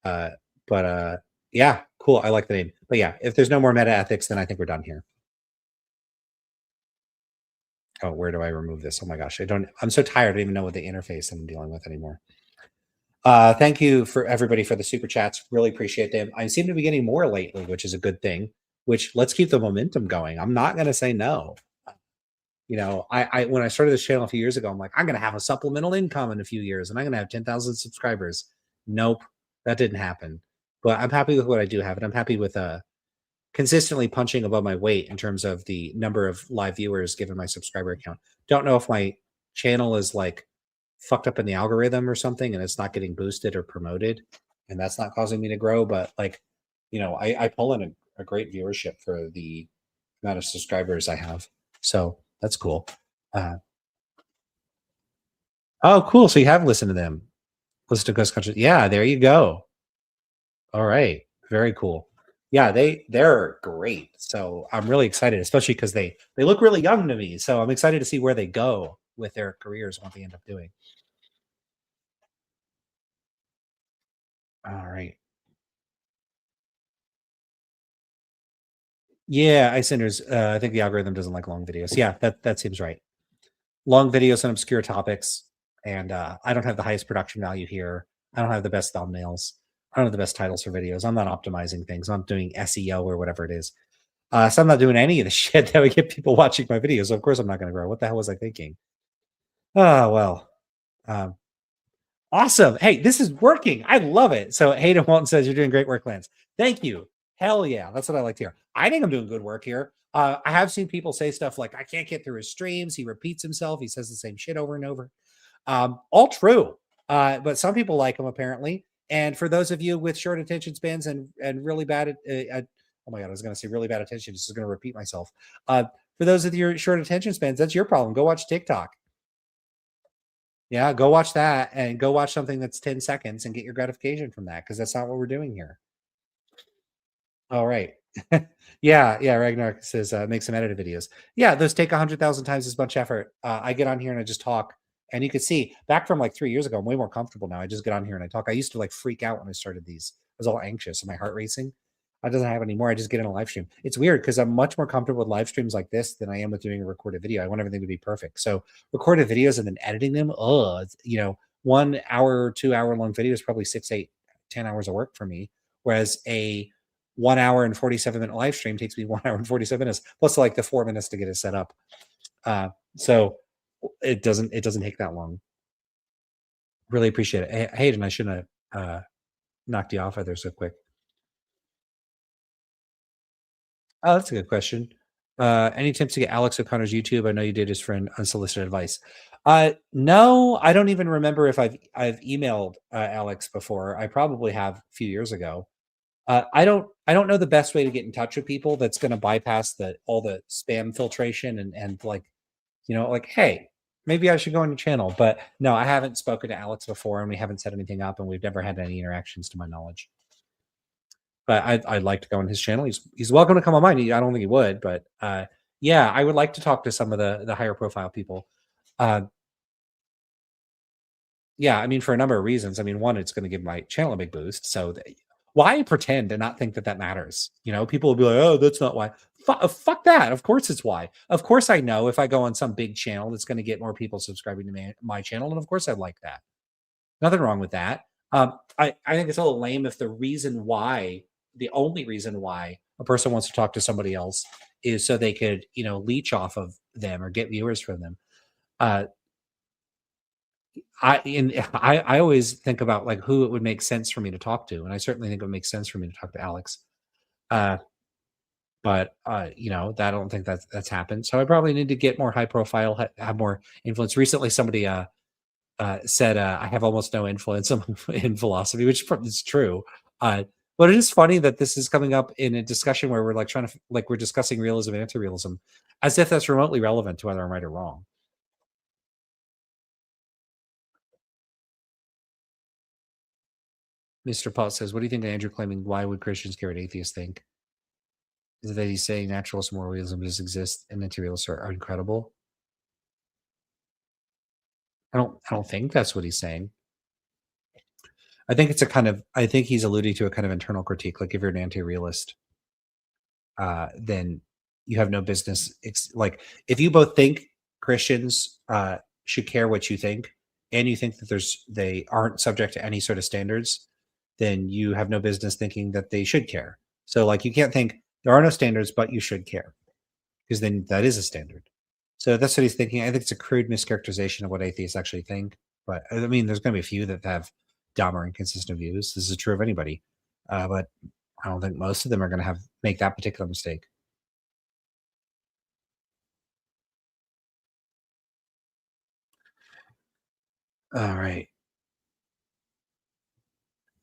A: But Yeah, cool. I like the name. But yeah, if there's no more meta ethics, then I think we're done here. Oh, where do I remove this? Oh my gosh, I'm so tired. I don't even know what the interface I'm dealing with anymore. Thank you for everybody for the super chats. Really appreciate them. I seem to be getting more lately, which is a good thing. Which let's keep the momentum going. I'm not going to say no. You know, I when I started this channel a few years ago, I'm like, I'm going to have a supplemental income in a few years, and I'm going to have 10,000 subscribers. Nope, that didn't happen. But I'm happy with what I do have, and I'm happy with consistently punching above my weight in terms of the number of live viewers given my subscriber account. Don't know if my channel is like fucked up in the algorithm or something and it's not getting boosted or promoted and that's not causing me to grow, but like, you know, I pull in a great viewership for the amount of subscribers I have. So that's cool. Oh, cool. So you have listened to them. Listen to Ghost Country. Yeah, there you go. All right. Very cool. Yeah, they're great. So I'm really excited, especially because they look really young to me. So I'm excited to see where they go with their careers, what they end up doing. All right. Yeah, Icenders, I think the algorithm doesn't like long videos. Yeah, that seems right. Long videos on obscure topics, and I don't have the highest production value here. I don't have the best thumbnails. I don't have the best titles for videos. I'm not optimizing things. I'm doing SEO or whatever it is. So I'm not doing any of the shit that would get people watching my videos. So of course I'm not going to grow. What the hell was I thinking? Oh, well. Awesome. Hey, this is working. I love it. So Hayden Walton says, you're doing great work, Lance. Thank you. Hell yeah. That's what I like to hear. I think I'm doing good work here. I have seen people say stuff like, I can't get through his streams. He repeats himself. He says the same shit over and over. All true. But some people like him apparently. And for those of you with short attention spans and really bad at oh my God, I was going to say really bad attention. This is going to repeat myself. For those of your short attention spans, that's your problem. Go watch TikTok. Yeah, go watch that and go watch something that's 10 seconds and get your gratification from that because that's not what we're doing here. All right. yeah. Ragnar says make some edited videos. Yeah, those take 100,000 times as much effort. I get on here and I just talk. And you can see back from like 3 years ago, I'm way more comfortable now. I just get on here and I talk. I used to like freak out when I started these. I was all anxious and my heart racing. That doesn't happen anymore. I just get in a live stream. It's weird because I'm much more comfortable with live streams like this than I am with doing a recorded video. I want everything to be perfect. So recorded videos and then editing them, 1 hour, 2 hour long video is probably 6, 8, 10 hours of work for me. Whereas a 1 hour and 47-minute live stream takes me 1 hour and 47 minutes, plus like the 4 minutes to get it set up. So it doesn't take that long. Really appreciate it. Hayden, I shouldn't have knocked you off either so quick. Oh, that's a good question. Any tips to get Alex O'Connor's YouTube? I know you did his friend unsolicited advice. No, I don't even remember if I've emailed Alex before. I probably have a few years ago. I don't know the best way to get in touch with people that's going to bypass all the spam filtration and like, like, hey, maybe I should go on your channel. But no, I haven't spoken to Alex before and we haven't set anything up and we've never had any interactions to my knowledge. But I'd like to go on his channel. He's welcome to come on mine. I don't think he would, but yeah, I would like to talk to some of the higher profile people. Yeah, I mean, for a number of reasons. I mean, one, it's going to give my channel a big boost. So why pretend and not think that matters? People will be like, oh, that's not why. Fuck that. Of course it's why. Of course I know if I go on some big channel, that's going to get more people subscribing to my channel. And of course I'd like that. Nothing wrong with that. I think it's a little lame if the only reason why a person wants to talk to somebody else is so they could, leech off of them or get viewers from them. I always think about like who it would make sense for me to talk to. And I certainly think it would make sense for me to talk to Alex. But I don't think that's happened. So I probably need to get more high profile, have more influence. Recently, somebody said I have almost no influence in philosophy, which is true. But it is funny that this is coming up in a discussion where we're like we're discussing realism and anti-realism, as if that's remotely relevant to whether I'm right or wrong. Mr. Pot says, what do you think of Andrew claiming, why would Christians care what atheists think? Is it that he's saying naturalist moral realism does exist and anti-realists are incredible? I don't think that's what he's saying. I think it's a kind of, I think he's alluding to a kind of internal critique. Like if you're an anti-realist, then you have no business. It's like if you both think Christians should care what you think, and you think that they aren't subject to any sort of standards, then you have no business thinking that they should care. So like you can't think there are no standards, but you should care, because then that is a standard. So that's what he's thinking. I think it's a crude mischaracterization of what atheists actually think. But I mean, there's going to be a few that have dumb or inconsistent views. This is true of anybody. But I don't think most of them are going to make that particular mistake. All right.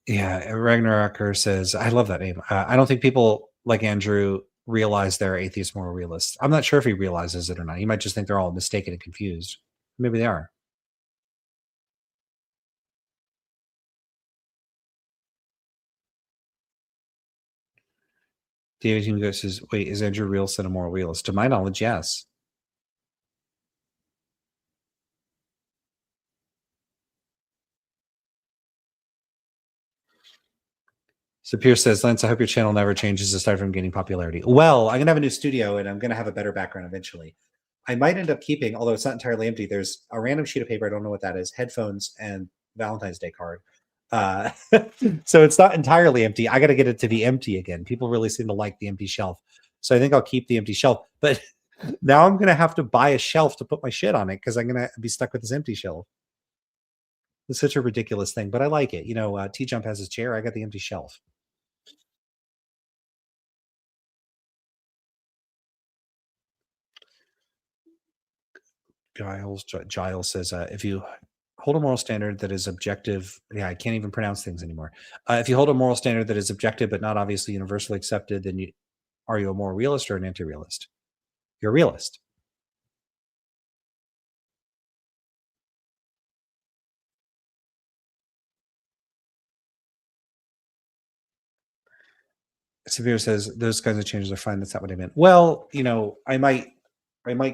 A: Yeah, Ragnaroker says, I love that name. I don't think people like Andrew realize they're atheist moral realists. I'm not sure if he realizes it or not. He might just think they're all mistaken and confused. Maybe they are. David Hugo says, wait, is Andrew Realson a moral realist? To my knowledge, yes. So Pierce says, Lance, I hope your channel never changes aside from gaining popularity. Well, I'm going to have a new studio and I'm going to have a better background eventually. I might end up keeping, although it's not entirely empty, there's a random sheet of paper, I don't know what that is, headphones and Valentine's Day card. So it's not entirely empty. I got to get it to be empty again. People really seem to like the empty shelf. So I think I'll keep the empty shelf. But now I'm going to have to buy a shelf to put my shit on it because I'm going to be stuck with this empty shelf. It's such a ridiculous thing, but I like it. You know, T-Jump has his chair. I got the empty shelf. Giles says, if you hold a moral standard that is objective, I can't even pronounce things anymore. If you hold a moral standard that is objective but not obviously universally accepted, then are you a moral realist or an anti-realist? You're a realist. Severe says those kinds of changes are fine. That's not what I meant. Well, you know, I might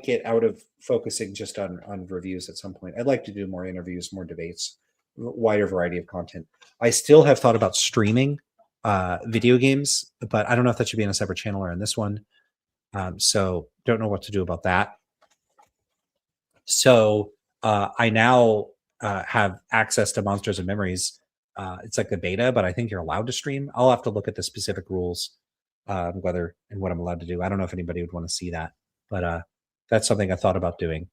A: get out of focusing just on reviews at some point. I'd like to do more interviews, more debates, wider variety of content. I still have thought about streaming video games, but I don't know if that should be in a separate channel or in this one. So don't know what to do about that. So I now have access to Monsters and Memories. It's like the beta, but I think you're allowed to stream. I'll have to look at the specific rules, whether and what I'm allowed to do. I don't know if anybody would want to see that, but that's something I thought about doing.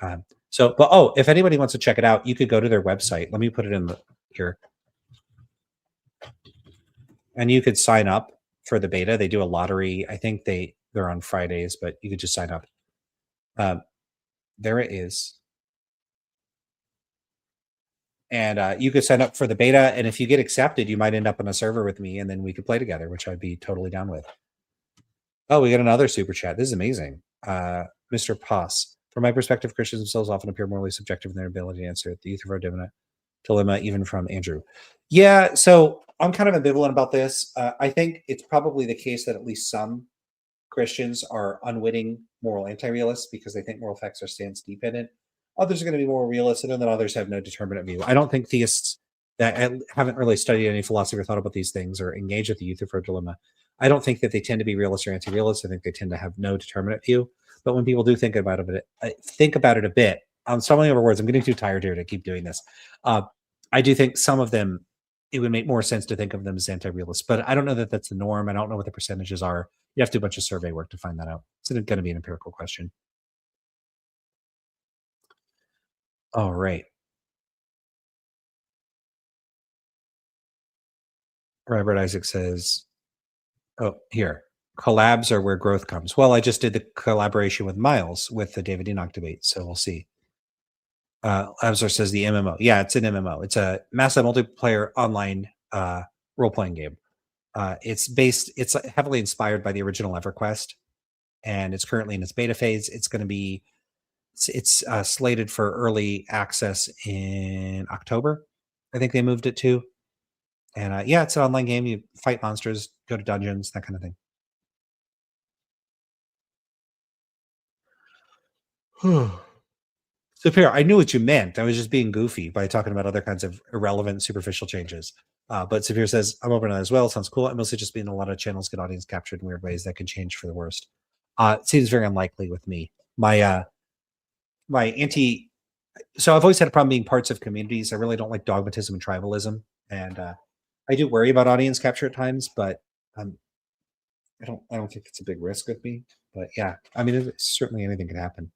A: If anybody wants to check it out, you could go to their website. Let me put it in here. And you could sign up for the beta. They do a lottery. I think they're on Fridays, but you could just sign up. There it is. And you could sign up for the beta. And if you get accepted, you might end up on a server with me and then we could play together, which I'd be totally down with. Oh, we got another super chat. This is amazing. Mr. Poss. From my perspective, Christians themselves often appear morally subjective in their ability to answer the youth of our dilemma, even from Andrew. Yeah, so I'm kind of ambivalent about this. I think it's probably the case that at least some Christians are unwitting moral anti-realists because they think moral facts are stance-dependent. Others are going to be more realistic, and then others have no determinate view. I don't think theists that haven't really studied any philosophy or thought about these things or engaged with the youth of our dilemma, I don't think that they tend to be realist or anti-realist. I think they tend to have no determinate view. But when people do think about it a bit, I'm stumbling over words. I'm getting too tired here to keep doing this. I do think some of them, it would make more sense to think of them as anti-realists, but I don't know that that's the norm. I don't know what the percentages are. You have to do a bunch of survey work to find that out. It's going to be an empirical question. All right. Robert Isaac says, oh, here. Collabs are where growth comes. Well, I just did the collaboration with Miles with the David Enoch debate, so we'll see. Absar says the MMO. Yeah, it's an MMO. It's a massive multiplayer online role-playing game. It's heavily inspired by the original EverQuest, and it's currently in its beta phase. It's going to be, it's slated for early access in October. I think they moved it to. And yeah, it's an online game. You fight monsters, go to dungeons, that kind of thing. Superior, I knew what you meant. I was just being goofy by talking about other kinds of irrelevant, superficial changes. But Superior says, I'm open to that as well. Sounds cool. I mostly just mean a lot of channels get audience captured in weird ways that can change for the worst. It seems very unlikely with me. My so I've always had a problem being parts of communities. I really don't like dogmatism and tribalism. And I do worry about audience capture at times, but I don't think it's a big risk with me. But yeah, I mean, certainly anything can happen.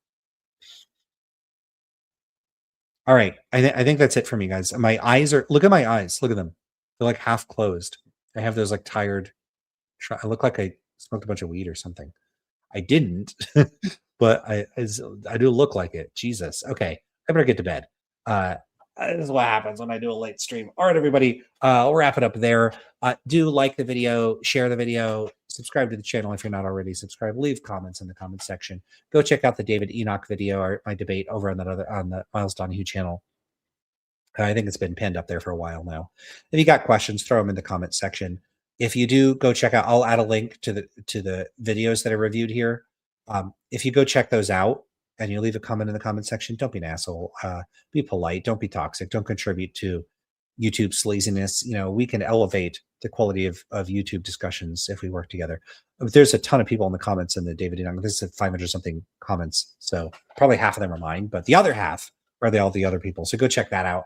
A: All right. I think that's it for me, guys. My eyes look at my eyes. Look at them. They're like half closed. I have those like tired, I look like I smoked a bunch of weed or something. I didn't, but I do look like it. Jesus. Okay. I better get to bed. This is what happens when I do a late stream. All right, everybody. I'll wrap it up there. Do like the video, share the video, subscribe to the channel if you're not already subscribed. Leave comments in the comment section. Go check out the David Enoch video or my debate over on the Miles Donahue channel. I think it's been pinned up there for a while now. If you got questions, throw them in the comment section. If you do, go check out. I'll add a link to the videos that I reviewed here. If you go check those out and you leave a comment in the comment section, don't be an asshole. Be polite. Don't be toxic. Don't contribute to YouTube's laziness. You know, we can elevate the quality of YouTube discussions if we work together. There's a ton of people in the comments in the David Enoch. This is 500 something comments, so probably half of them are mine, but the other half are all the other people. So go check that out.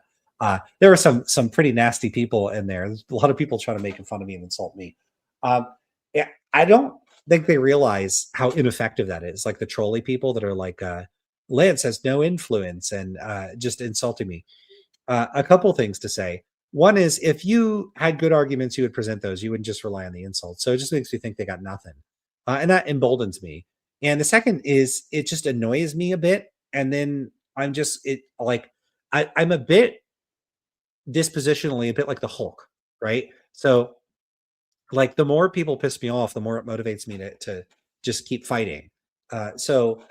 A: There were some pretty nasty people in there. There's a lot of people trying to make fun of me and insult me. Yeah, I don't think they realize how ineffective that is. Like the trolley people that are like, Lance has no influence and just insulting me. A couple things to say. One is, if you had good arguments, you would present those. You wouldn't just rely on the insults. So it just makes me think they got nothing. And that emboldens me. And the second is, it just annoys me a bit. And then I'm a bit dispositionally a bit like the Hulk, right? So like the more people piss me off, the more it motivates me to just keep fighting. So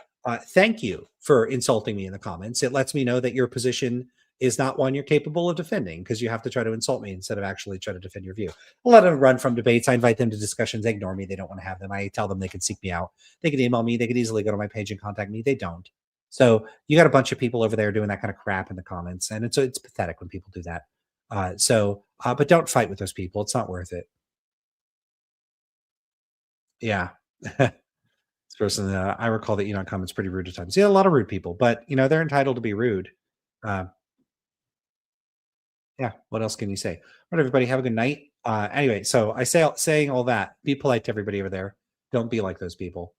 A: thank you for insulting me in the comments. It lets me know that your position is not one you're capable of defending, because you have to try to insult me instead of actually try to defend your view. I let them run from debates. I invite them to discussions. They ignore me. They don't want to have them. I tell them they can seek me out. They can email me. They could easily go to my page and contact me. They don't. So you got a bunch of people over there doing that kind of crap in the comments. And it's pathetic when people do that. But don't fight with those people. It's not worth it. Yeah. This person, I recall that Enoch comments pretty rude at times. Yeah, a lot of rude people, but you know, they're entitled to be rude. Yeah, what else can you say? All right, everybody, have a good night. Anyway, so saying all that, be polite to everybody over there. Don't be like those people.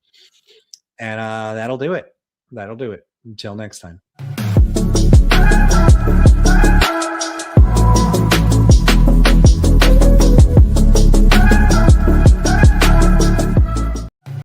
A: And that'll do it. That'll do it. Until next time.